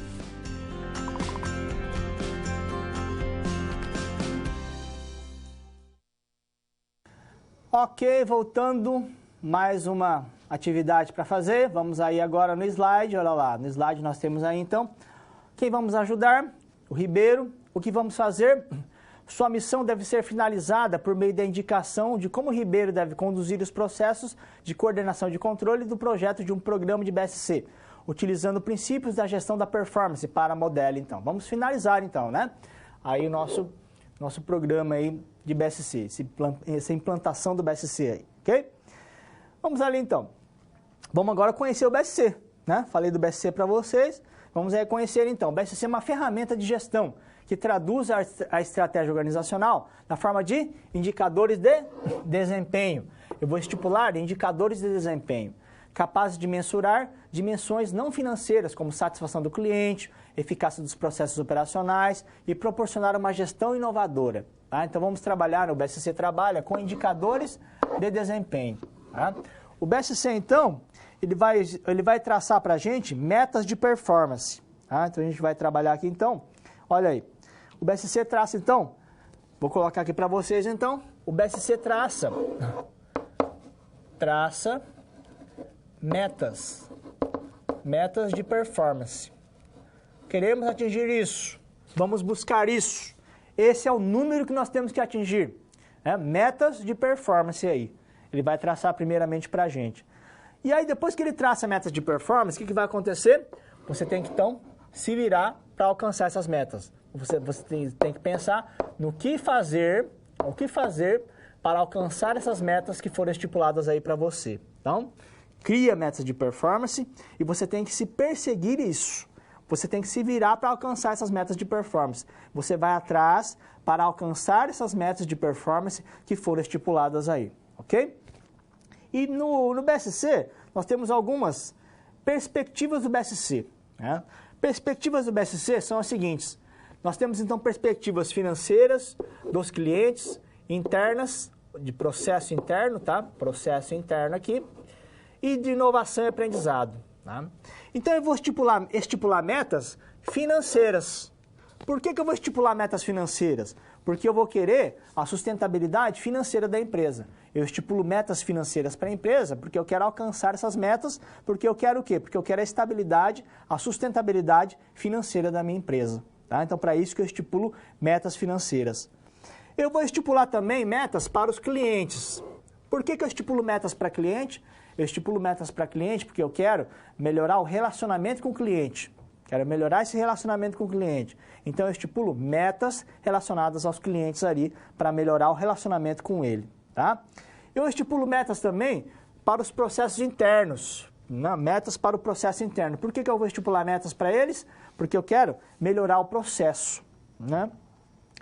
Ok, voltando, mais uma atividade para fazer. Vamos aí agora no slide, olha lá, no slide nós temos aí então, quem vamos ajudar? O Ribeiro. O que vamos fazer? Sua missão deve ser finalizada por meio da indicação de como o Ribeiro deve conduzir os processos de coordenação de controle do projeto de um programa de BSC. utilizando princípios da gestão da performance para a Modelo, então. Vamos finalizar, então, né? Aí o nosso programa aí de BSC, essa implantação do BSC aí, ok? Vamos ali, então. Vamos agora conhecer o BSC, né? Falei do BSC para vocês, vamos aí conhecer, então. O BSC é uma ferramenta de gestão que traduz a estratégia organizacional na forma de indicadores de desempenho. Eu vou estipular indicadores de desempenho, capazes de mensurar dimensões não financeiras, como satisfação do cliente, eficácia dos processos operacionais e proporcionar uma gestão inovadora. Tá? Então, vamos trabalhar, o BSC trabalha com indicadores de desempenho. Tá? O BSC, então, ele vai traçar para a gente metas de performance. Tá? Então, a gente vai trabalhar aqui, então, olha aí. O BSC traça, então, vou colocar aqui para vocês, então, o BSC traça metas de performance. Queremos atingir isso, vamos buscar isso. Esse é o número que nós temos que atingir, né? Metas de performance aí. Ele vai traçar primeiramente para a gente. E aí, depois que ele traça metas de performance, o que vai acontecer? Você tem que, então, se virar para alcançar essas metas. Você tem que pensar no que fazer, para alcançar essas metas que foram estipuladas aí para você. Então, cria metas de performance e você tem que se perseguir isso. Você tem que se virar para alcançar essas metas de performance. Você vai atrás para alcançar essas metas de performance que foram estipuladas aí, ok? E no BSC, nós temos algumas perspectivas do BSC. Né? Perspectivas do BSC são as seguintes. Nós temos, então, perspectivas financeiras dos clientes, internas, de processo interno, tá? Processo interno aqui, e de inovação e aprendizado. Tá? Então, eu vou estipular metas financeiras. Por que eu vou estipular metas financeiras? Porque eu vou querer a sustentabilidade financeira da empresa. Eu estipulo metas financeiras para a empresa porque eu quero alcançar essas metas, porque eu quero o quê? Porque eu quero a estabilidade, a sustentabilidade financeira da minha empresa. Tá? Então, para isso que eu estipulo metas financeiras. Eu vou estipular também metas para os clientes. Por que eu estipulo metas para cliente? Eu estipulo metas para cliente porque eu quero melhorar o relacionamento com o cliente. Quero melhorar esse relacionamento com o cliente. Então, eu estipulo metas relacionadas aos clientes ali para melhorar o relacionamento com ele. Tá? Eu estipulo metas também para os processos internos. Metas para o processo interno. Por que eu vou estipular metas para eles? Porque eu quero melhorar o processo. Né?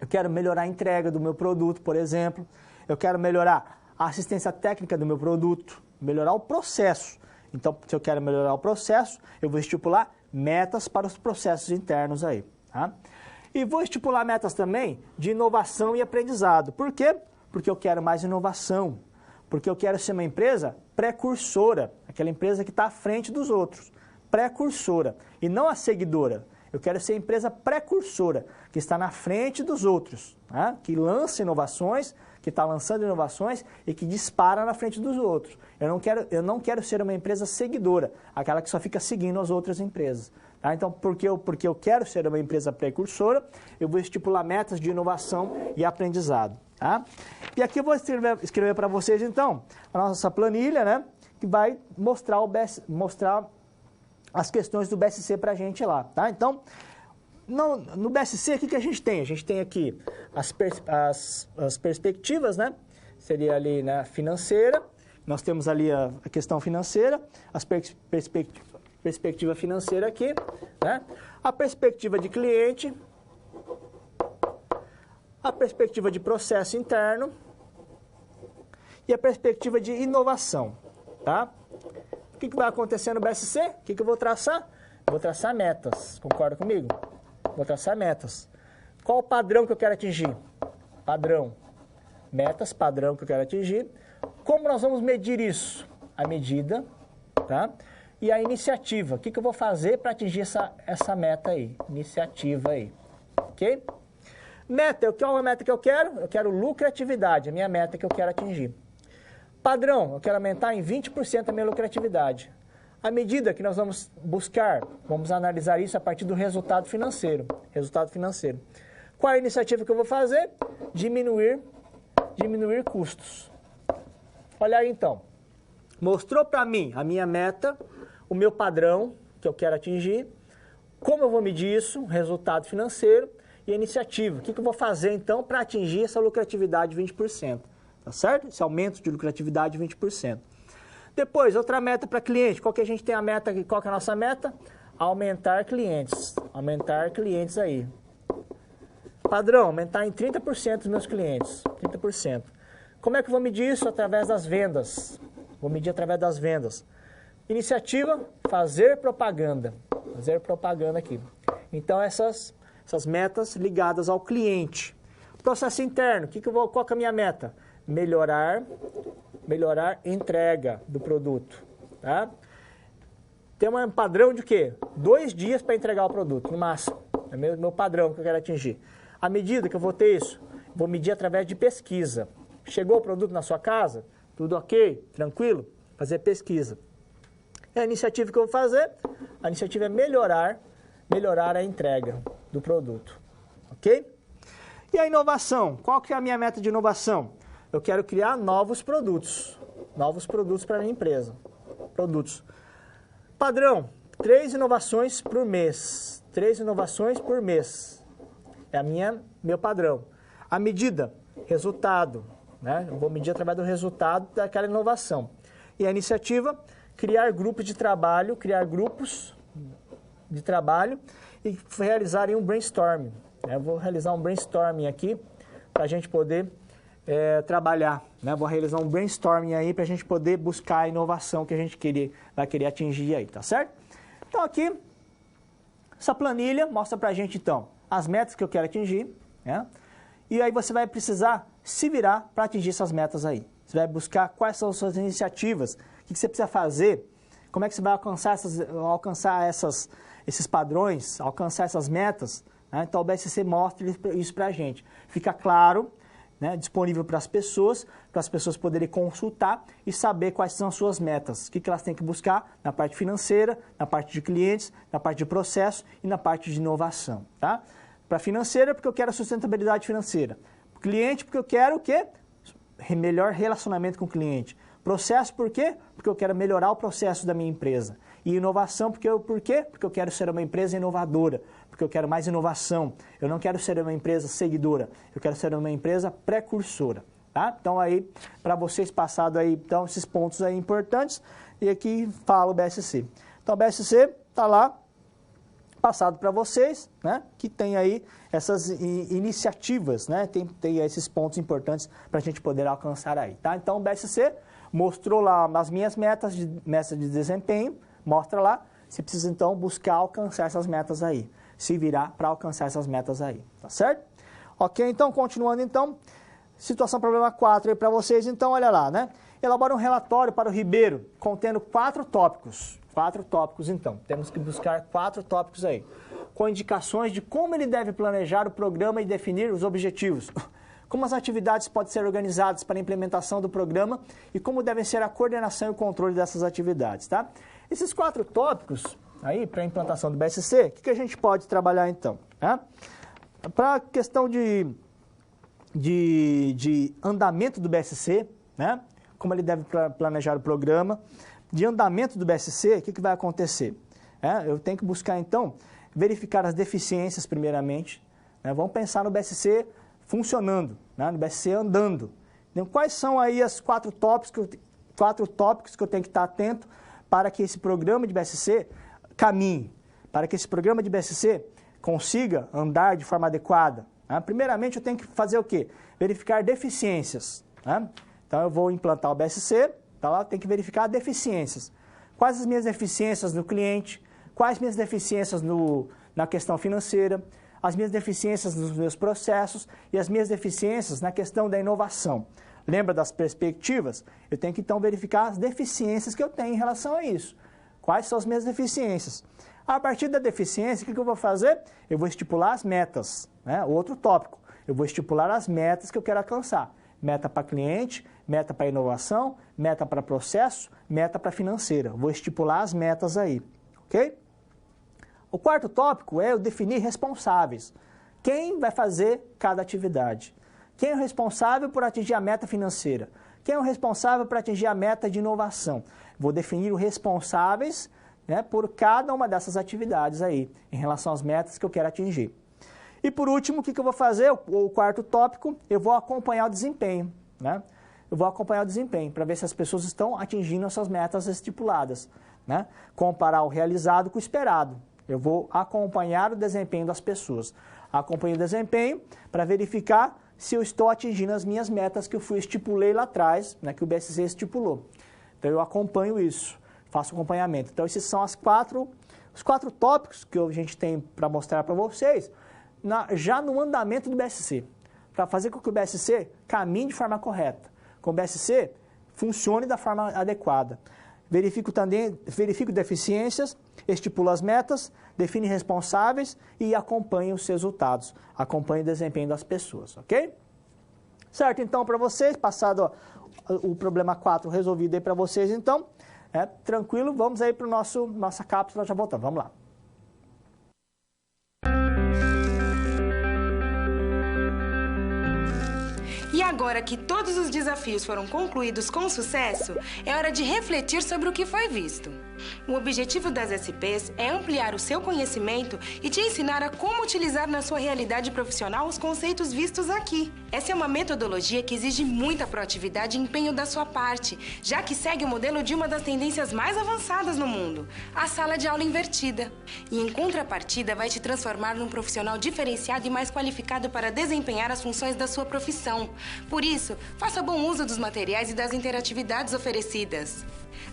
Eu quero melhorar a entrega do meu produto, por exemplo. Eu quero melhorar a assistência técnica do meu produto. Melhorar o processo. Então, se eu quero melhorar o processo, eu vou estipular metas para os processos internos aí. Tá? E vou estipular metas também de inovação e aprendizado. Por quê? Porque eu quero mais inovação. Porque eu quero ser uma empresa precursora. Aquela empresa que está à frente dos outros. Precursora. E não a seguidora. Eu quero ser a empresa precursora, que está na frente dos outros. Tá? Que lança inovações, que está lançando inovações e que dispara na frente dos outros. Eu não quero ser uma empresa seguidora, aquela que só fica seguindo as outras empresas. Tá? Então, porque eu quero ser uma empresa precursora, eu vou estipular metas de inovação e aprendizado. Tá? E aqui eu vou escrever para vocês, então, a nossa planilha, né, que vai mostrar as questões do BSC para a gente lá. Tá? Então, no BSC, o que a gente tem? A gente tem aqui as perspectivas, né? Seria ali, né, financeira. Nós temos ali a questão financeira, as perspectiva financeira aqui, né? A perspectiva de cliente, a perspectiva de processo interno e a perspectiva de inovação, tá? O que vai acontecer no BSC? O que eu vou traçar? Eu vou traçar metas, concorda comigo? Vou traçar metas. Qual o padrão que eu quero atingir? Padrão. Metas, padrão que eu quero atingir. Como nós vamos medir isso? A medida, tá? E a iniciativa. O que eu vou fazer para atingir essa meta aí? Iniciativa aí. Ok? Meta, qual é a meta que eu quero? Eu quero lucratividade, a minha meta que eu quero atingir. Padrão, eu quero aumentar em 20% a minha lucratividade. A medida que nós vamos buscar, vamos analisar isso a partir do resultado financeiro. Resultado financeiro. Qual é a iniciativa que eu vou fazer? Diminuir custos. Olha aí então. Mostrou para mim a minha meta, o meu padrão, que eu quero atingir, como eu vou medir isso, resultado financeiro e a iniciativa. O que eu vou fazer, então, para atingir essa lucratividade de 20%, tá certo? Esse aumento de lucratividade de 20%. Depois, outra meta para cliente. Qual que a gente tem a meta aqui? Qual que é a nossa meta? Aumentar clientes. Aumentar clientes aí. Padrão, aumentar em 30% os meus clientes. 30%. Como é que eu vou medir isso? Através das vendas. Vou medir através das vendas. Iniciativa, fazer propaganda. Fazer propaganda aqui. Então, essas metas ligadas ao cliente. Processo interno. Qual que é a minha meta? Melhorar entrega do produto. Tá? Tem um padrão de quê? 2 dias para entregar o produto, no máximo. É meu padrão que eu quero atingir. À medida que eu vou ter isso, vou medir através de pesquisa. Chegou o produto na sua casa? Tudo ok? Tranquilo? Fazer pesquisa. E a iniciativa que eu vou fazer? A iniciativa é melhorar a entrega do produto. Ok? E a inovação? Qual que é a minha meta de inovação? Eu quero criar novos produtos para a minha empresa. Produtos. Padrão, 3 inovações por mês. 3 inovações por mês. É meu padrão. A medida, resultado. Né? Eu vou medir através do resultado daquela inovação. E a iniciativa, criar grupos de trabalho e realizarem um brainstorming. Eu vou realizar um brainstorming aqui para a gente poder trabalhar. Né? Vou realizar um brainstorming aí para a gente poder buscar a inovação que a gente vai querer atingir aí, tá certo? Então aqui, essa planilha mostra para a gente então as metas que eu quero atingir, né? E aí você vai precisar se virar para atingir essas metas aí. Você vai buscar quais são as suas iniciativas, o que você precisa fazer, como é que você vai alcançar esses padrões, alcançar essas metas. Né? Então o BSC mostra isso para a gente. Fica claro, né, disponível para as pessoas poderem consultar e saber quais são as suas metas, o que elas têm que buscar na parte financeira, na parte de clientes, na parte de processo e na parte de inovação. Tá? Para financeira, porque eu quero sustentabilidade financeira. Cliente, porque eu quero o quê? Melhor relacionamento com o cliente. Processo, por quê? Porque eu quero melhorar o processo da minha empresa. E inovação, por quê? Porque eu quero ser uma empresa inovadora, porque eu quero mais inovação. Eu não quero ser uma empresa seguidora, eu quero ser uma empresa precursora. Tá? Então aí, para vocês passado aí, então, esses pontos aí importantes, e aqui fala o BSC. Então o BSC está lá, passado para vocês, né, que tem aí essas iniciativas, né, tem esses pontos importantes para a gente poder alcançar aí, tá? Então o BSC mostrou lá as minhas metas de desempenho, mostra lá, você precisa então buscar alcançar essas metas aí, se virar para alcançar essas metas aí, tá certo? Ok, então continuando então, situação problema 4 aí para vocês, então olha lá, né, elabora um relatório para o Ribeiro contendo 4 tópicos. 4 tópicos, então. Temos que buscar 4 tópicos aí, com indicações de como ele deve planejar o programa e definir os objetivos, como as atividades podem ser organizadas para a implementação do programa e como devem ser a coordenação e o controle dessas atividades, tá? Esses 4 tópicos aí para a implantação do BSC, o que a gente pode trabalhar então? Né? Para a questão de andamento do BSC, né? Como ele deve planejar o programa, de andamento do BSC, o que vai acontecer? Eu tenho que buscar, então, verificar as deficiências, primeiramente. Né? Vamos pensar no BSC funcionando, né? No BSC andando. Então, quais são aí as 4 tópicos que eu tenho que estar atento para que esse programa de BSC caminhe, para que esse programa de BSC consiga andar de forma adequada? Né? Primeiramente, eu tenho que fazer o quê? Verificar deficiências. Né? Então, eu vou implantar o BSC, tá lá, tem que verificar deficiências. Quais as minhas deficiências no cliente, quais as minhas deficiências na questão financeira, as minhas deficiências nos meus processos e as minhas deficiências na questão da inovação. Lembra das perspectivas? Eu tenho que, então, verificar as deficiências que eu tenho em relação a isso. Quais são as minhas deficiências? A partir da deficiência, o que eu vou fazer? Eu vou estipular as metas. Né? Outro tópico. Eu vou estipular as metas que eu quero alcançar. Meta para cliente, meta para inovação, meta para processo, meta para financeira. Vou estipular as metas aí, ok? O 4º tópico é eu definir responsáveis. Quem vai fazer cada atividade? Quem é o responsável por atingir a meta financeira? Quem é o responsável por atingir a meta de inovação? Vou definir os responsáveis né, por cada uma dessas atividades aí, em relação às metas que eu quero atingir. E por último, o que eu vou fazer? O quarto tópico, eu vou acompanhar o desempenho, né? Eu vou acompanhar o desempenho para ver se as pessoas estão atingindo as suas metas estipuladas, né? Comparar o realizado com o esperado. Eu vou acompanhar o desempenho das pessoas. Acompanho o desempenho para verificar se eu estou atingindo as minhas metas que eu estipulei lá atrás, né, que o BSC estipulou. Então eu acompanho isso, faço acompanhamento. Então esses são os quatro tópicos que a gente tem para mostrar para vocês, já no andamento do BSC, para fazer com que o BSC caminhe de forma correta, com o BSC funcione da forma adequada. Verifico deficiências, estipulo as metas, define responsáveis e acompanho os resultados, acompanho o desempenho das pessoas, ok? Certo, então, para vocês, passado o problema 4 resolvido aí para vocês, então, tranquilo, vamos aí para nossa cápsula, já voltamos, vamos lá. E agora que todos os desafios foram concluídos com sucesso, é hora de refletir sobre o que foi visto. O objetivo das SPs é ampliar o seu conhecimento e te ensinar a como utilizar na sua realidade profissional os conceitos vistos aqui. Essa é uma metodologia que exige muita proatividade e empenho da sua parte, já que segue o modelo de uma das tendências mais avançadas no mundo, a sala de aula invertida. E em contrapartida, vai te transformar num profissional diferenciado e mais qualificado para desempenhar as funções da sua profissão. Por isso, faça bom uso dos materiais e das interatividades oferecidas.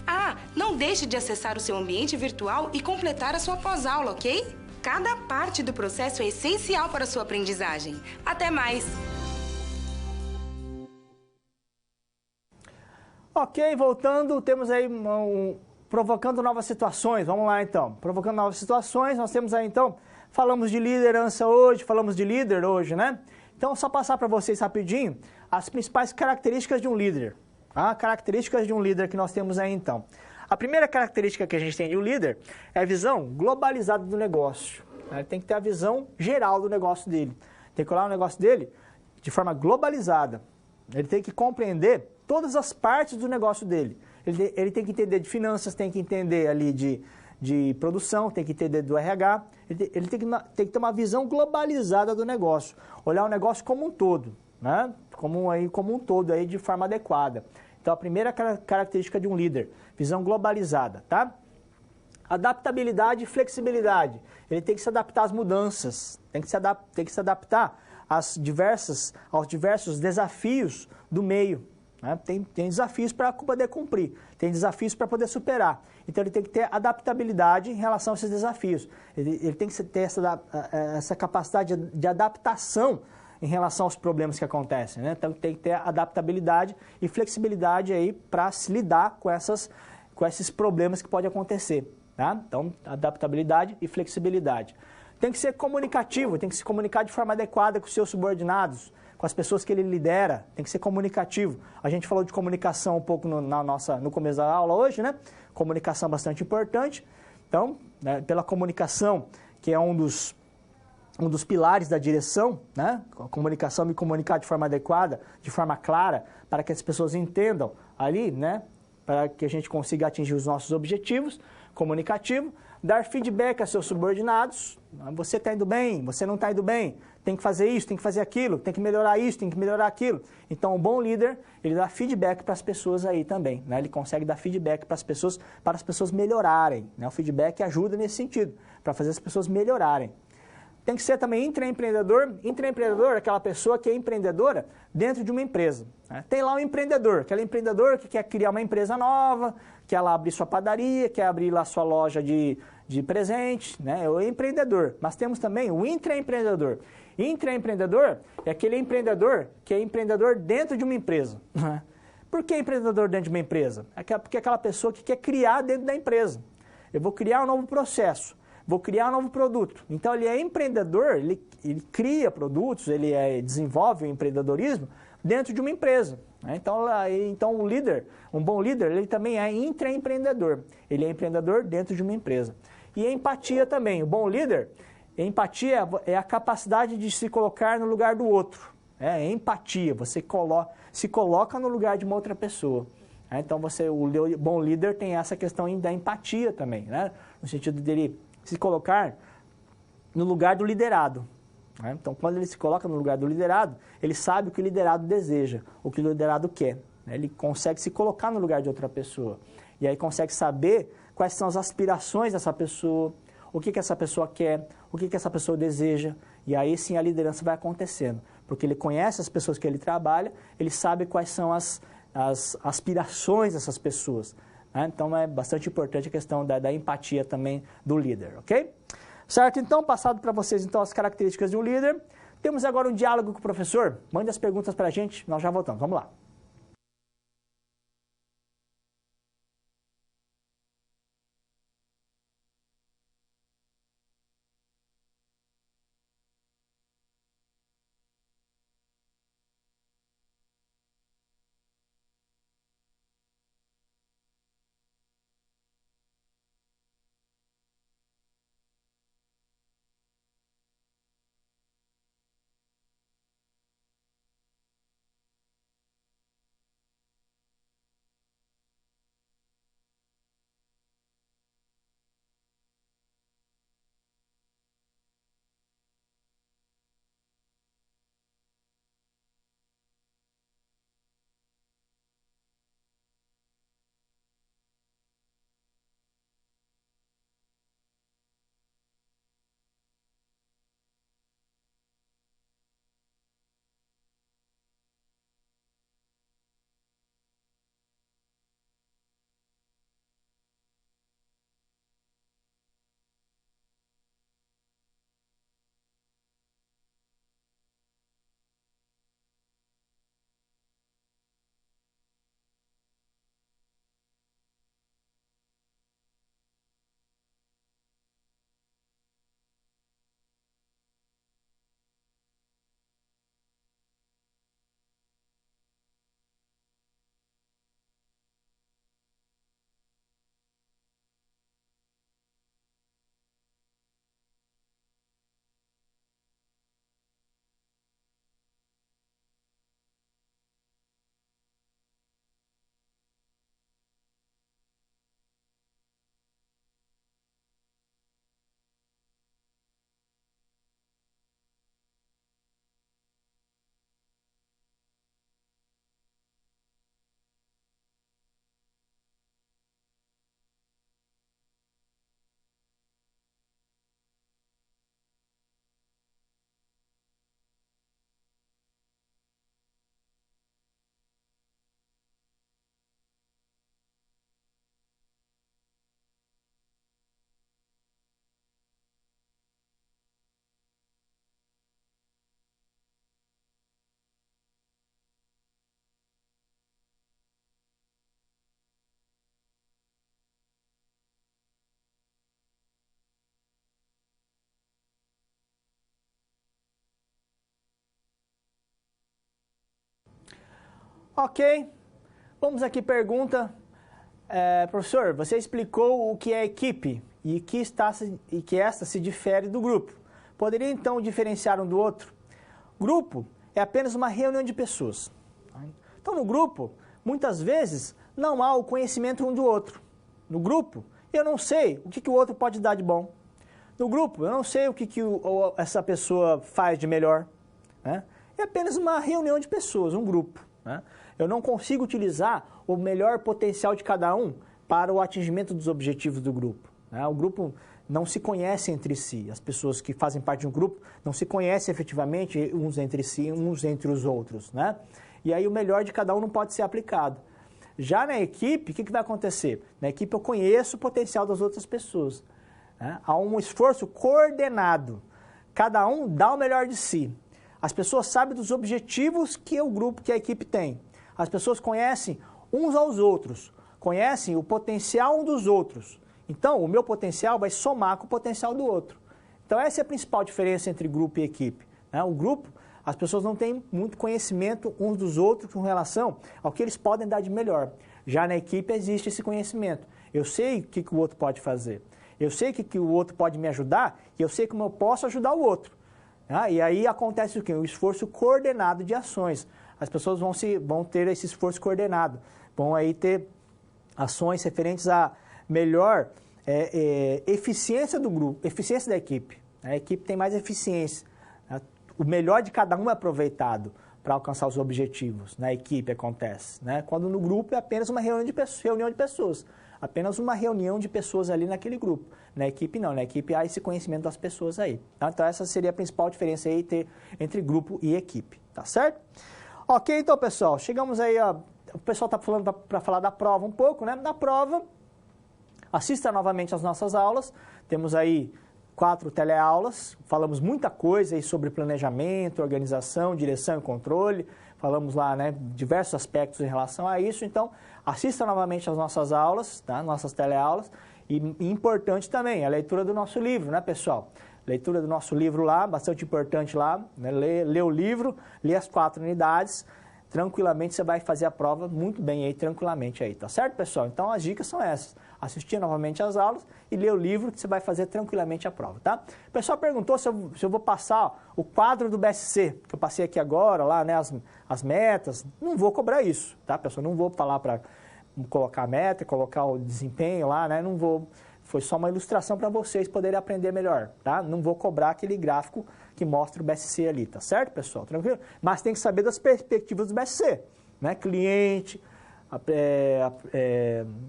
Ah, não deixe de acessar o seu ambiente virtual e completar a sua pós-aula, ok? Cada parte do processo é essencial para a sua aprendizagem. Até mais! Ok, voltando, temos aí provocando novas situações. Vamos lá, então. Provocando novas situações, nós temos aí, então, falamos de liderança hoje, falamos de líder hoje, né? Então, só passar para vocês rapidinho as principais características de um líder. Características de um líder que nós temos aí, então. A primeira característica que a gente tem de um líder é a visão globalizada do negócio. Ele tem que ter a visão geral do negócio dele. Tem que olhar o negócio dele de forma globalizada. Ele tem que compreender todas as partes do negócio dele. Ele tem que entender de finanças, tem que entender ali de produção, tem que entender do RH. Ele tem que ter uma visão globalizada do negócio. Olhar o negócio como um todo, né? Como um todo, aí, de forma adequada. Então, a primeira característica de um líder, visão globalizada, tá? Adaptabilidade e flexibilidade. Ele tem que se adaptar às mudanças, tem que se adaptar aos diversos desafios do meio. Né? Tem desafios para poder cumprir, tem desafios para poder superar. Então, ele tem que ter adaptabilidade em relação a esses desafios. Ele tem que ter essa capacidade de adaptação em relação aos problemas que acontecem, né? Então, tem que ter adaptabilidade e flexibilidade aí para se lidar com esses problemas que podem acontecer, tá? Então, adaptabilidade e flexibilidade. Tem que ser comunicativo, tem que se comunicar de forma adequada com os seus subordinados, com as pessoas que ele lidera, tem que ser comunicativo. A gente falou de comunicação um pouco no começo da aula hoje, né? Comunicação bastante importante. Então, né, pela comunicação, que é um dos pilares da direção, né? A comunicação, me comunicar de forma adequada, de forma clara, para que as pessoas entendam ali, né? Para que a gente consiga atingir os nossos objetivos. Comunicativo, dar feedback a seus subordinados. Você está indo bem, você não está indo bem, tem que fazer isso, tem que fazer aquilo, tem que melhorar isso, tem que melhorar aquilo. Então, um bom líder, ele dá feedback para as pessoas aí também, né? Ele consegue dar feedback para as pessoas melhorarem, né? O feedback ajuda nesse sentido, para fazer as pessoas melhorarem. Tem que ser também intraempreendedor. Intraempreendedor é aquela pessoa que é empreendedora dentro de uma empresa, né? Tem lá um empreendedor, aquele empreendedor que quer criar uma empresa nova, quer lá abrir sua padaria, quer abrir lá sua loja de presente, né? É o empreendedor. Mas temos também o intraempreendedor. Intraempreendedor é aquele empreendedor que é empreendedor dentro de uma empresa. Por que empreendedor dentro de uma empresa? Porque é aquela pessoa que quer criar dentro da empresa. Eu vou criar um novo processo. Vou criar um novo produto. Então, ele é empreendedor, ele cria produtos, ele desenvolve o empreendedorismo dentro de uma empresa. Né? Então, o líder, um bom líder, ele também é intraempreendedor. Ele é empreendedor dentro de uma empresa. E a empatia também. O bom líder, empatia é a capacidade de se colocar no lugar do outro. É empatia, você se coloca no lugar de uma outra pessoa. Então, o bom líder tem essa questão da empatia também, né? No sentido dele se colocar no lugar do liderado. Então, quando ele se coloca no lugar do liderado, ele sabe o que o liderado deseja, o que o liderado quer. Ele consegue se colocar no lugar de outra pessoa. E aí consegue saber quais são as aspirações dessa pessoa, o que essa pessoa quer, o que essa pessoa deseja. E aí sim a liderança vai acontecendo. Porque ele conhece as pessoas que ele trabalha, ele sabe quais são as aspirações dessas pessoas. Então é bastante importante a questão da empatia também do líder, ok? Certo? Então, passado para vocês então as características de um líder. Temos agora um diálogo com o professor. Mande as perguntas para a gente, nós já voltamos. Vamos lá. Ok, vamos aqui, pergunta. Professor, você explicou o que é equipe e que esta se difere do grupo. Poderia então diferenciar um do outro? Grupo é apenas uma reunião de pessoas. Então no grupo, muitas vezes, não há o conhecimento um do outro. No grupo, eu não sei o que o outro pode dar de bom. No grupo, eu não sei o que essa pessoa faz de melhor. É apenas uma reunião de pessoas, um grupo. Eu não consigo utilizar o melhor potencial de cada um para o atingimento dos objetivos do grupo. O grupo não se conhece entre si. As pessoas que fazem parte de um grupo não se conhecem efetivamente uns entre si, uns entre os outros. E aí o melhor de cada um não pode ser aplicado. Já na equipe, o que vai acontecer? Na equipe eu conheço o potencial das outras pessoas. Há um esforço coordenado. Cada um dá o melhor de si. As pessoas sabem dos objetivos que o grupo, que a equipe tem. As pessoas conhecem uns aos outros, conhecem o potencial um dos outros. Então, o meu potencial vai somar com o potencial do outro. Então, essa é a principal diferença entre grupo e equipe. O grupo, as pessoas não têm muito conhecimento uns dos outros com relação ao que eles podem dar de melhor. Já na equipe existe esse conhecimento. Eu sei o que o outro pode fazer. Eu sei o que o outro pode me ajudar e eu sei como eu posso ajudar o outro. E aí acontece o quê? Um esforço coordenado de ações. as pessoas vão ter esse esforço coordenado, vão aí ter ações referentes a melhor eficiência do grupo, eficiência da equipe. A equipe tem mais eficiência. O melhor de cada um é aproveitado para alcançar os objetivos. Na equipe acontece. Né? Quando no grupo é apenas uma reunião de pessoas. Apenas uma reunião de pessoas ali naquele grupo. Na equipe não. Na equipe há esse conhecimento das pessoas aí. Tá? Então essa seria a principal diferença aí entre grupo e equipe. Tá certo? Ok, então pessoal, chegamos aí, o pessoal está falando para falar da prova um pouco, né? Na prova, assista novamente às nossas aulas. Temos aí 4 teleaulas, falamos muita coisa aí sobre planejamento, organização, direção e controle, falamos lá, né, diversos aspectos em relação a isso, então assista novamente às nossas aulas, tá, nossas teleaulas, e importante também a leitura do nosso livro, né, pessoal? Leitura do nosso livro lá, bastante importante lá, né, lê o livro, lê as 4 unidades, tranquilamente você vai fazer a prova muito bem aí, tranquilamente aí, tá certo, pessoal? Então as dicas são essas. Assistir novamente às aulas e ler o livro que você vai fazer tranquilamente a prova, tá? O pessoal perguntou se eu vou passar o quadro do BSC, que eu passei aqui agora, lá, né, as metas. Não vou cobrar isso, tá, pessoal? Não vou falar para colocar a meta, colocar o desempenho lá, né? Não vou. Foi só uma ilustração para vocês poderem aprender melhor, tá? Não vou cobrar aquele gráfico que mostra o BSC ali, tá certo, pessoal? Tranquilo? Mas tem que saber das perspectivas do BSC, né? Cliente,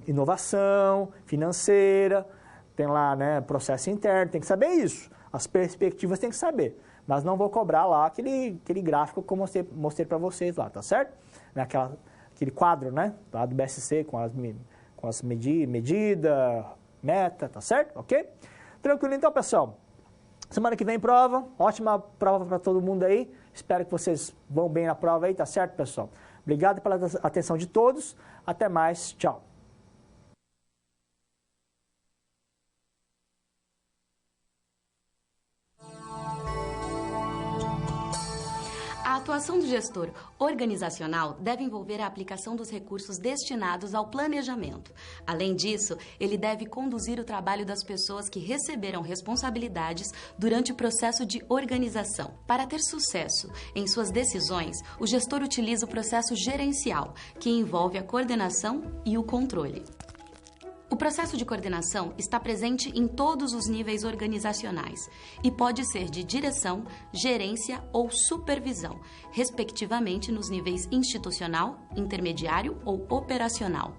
inovação, financeira, tem lá, né, processo interno, tem que saber isso. As perspectivas tem que saber, mas não vou cobrar lá aquele gráfico que eu mostrei para vocês lá, tá certo? Aquele quadro, né, lá do BSC com as medidas, meta, tá certo? Ok? Tranquilo então, pessoal. Semana que vem prova, ótima prova para todo mundo aí. Espero que vocês vão bem na prova aí, tá certo, pessoal? Obrigado pela atenção de todos. Até mais. Tchau. A atuação do gestor organizacional deve envolver a aplicação dos recursos destinados ao planejamento. Além disso, ele deve conduzir o trabalho das pessoas que receberam responsabilidades durante o processo de organização. Para ter sucesso em suas decisões, o gestor utiliza o processo gerencial, que envolve a coordenação e o controle. O processo de coordenação está presente em todos os níveis organizacionais e pode ser de direção, gerência ou supervisão, respectivamente nos níveis institucional, intermediário ou operacional.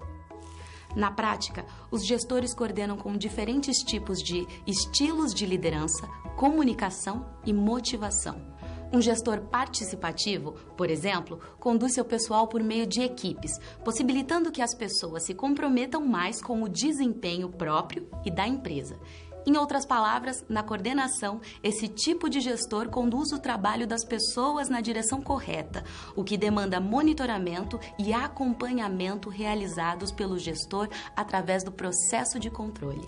Na prática, os gestores coordenam com diferentes tipos de estilos de liderança, comunicação e motivação. Um gestor participativo, por exemplo, conduz seu pessoal por meio de equipes, possibilitando que as pessoas se comprometam mais com o desempenho próprio e da empresa. Em outras palavras, na coordenação, esse tipo de gestor conduz o trabalho das pessoas na direção correta, o que demanda monitoramento e acompanhamento realizados pelo gestor através do processo de controle.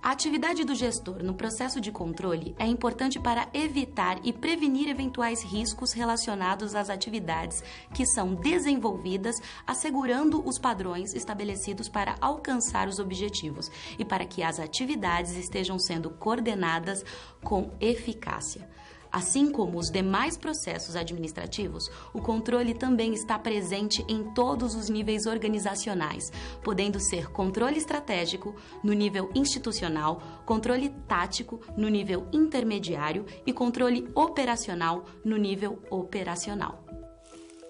A atividade do gestor no processo de controle é importante para evitar e prevenir eventuais riscos relacionados às atividades que são desenvolvidas, assegurando os padrões estabelecidos para alcançar os objetivos e para que as atividades estejam sendo coordenadas com eficácia. Assim como os demais processos administrativos, o controle também está presente em todos os níveis organizacionais, podendo ser controle estratégico no nível institucional, controle tático no nível intermediário e controle operacional no nível operacional.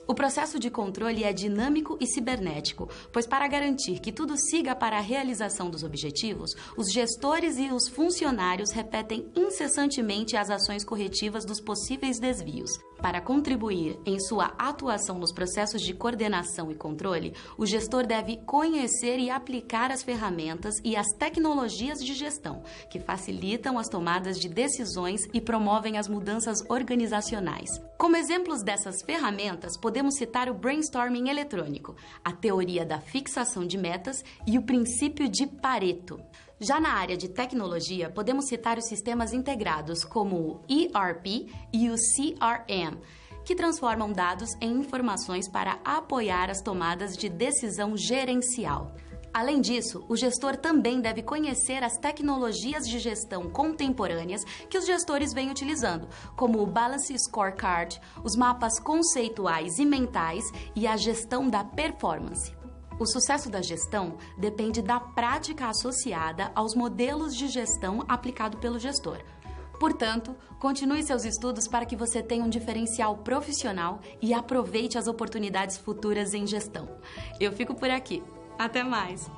O processo de controle é dinâmico e cibernético, pois para garantir que tudo siga para a realização dos objetivos, os gestores e os funcionários repetem incessantemente as ações corretivas dos possíveis desvios. Para contribuir em sua atuação nos processos de coordenação e controle, o gestor deve conhecer e aplicar as ferramentas e as tecnologias de gestão, que facilitam as tomadas de decisões e promovem as mudanças organizacionais. Como exemplos dessas ferramentas, podemos citar o brainstorming eletrônico, a teoria da fixação de metas e o princípio de Pareto. Já na área de tecnologia, podemos citar os sistemas integrados como o ERP e o CRM, que transformam dados em informações para apoiar as tomadas de decisão gerencial. Além disso, o gestor também deve conhecer as tecnologias de gestão contemporâneas que os gestores vêm utilizando, como o Balance Scorecard, os mapas conceituais e mentais e a gestão da performance. O sucesso da gestão depende da prática associada aos modelos de gestão aplicado pelo gestor. Portanto, continue seus estudos para que você tenha um diferencial profissional e aproveite as oportunidades futuras em gestão. Eu fico por aqui. Até mais!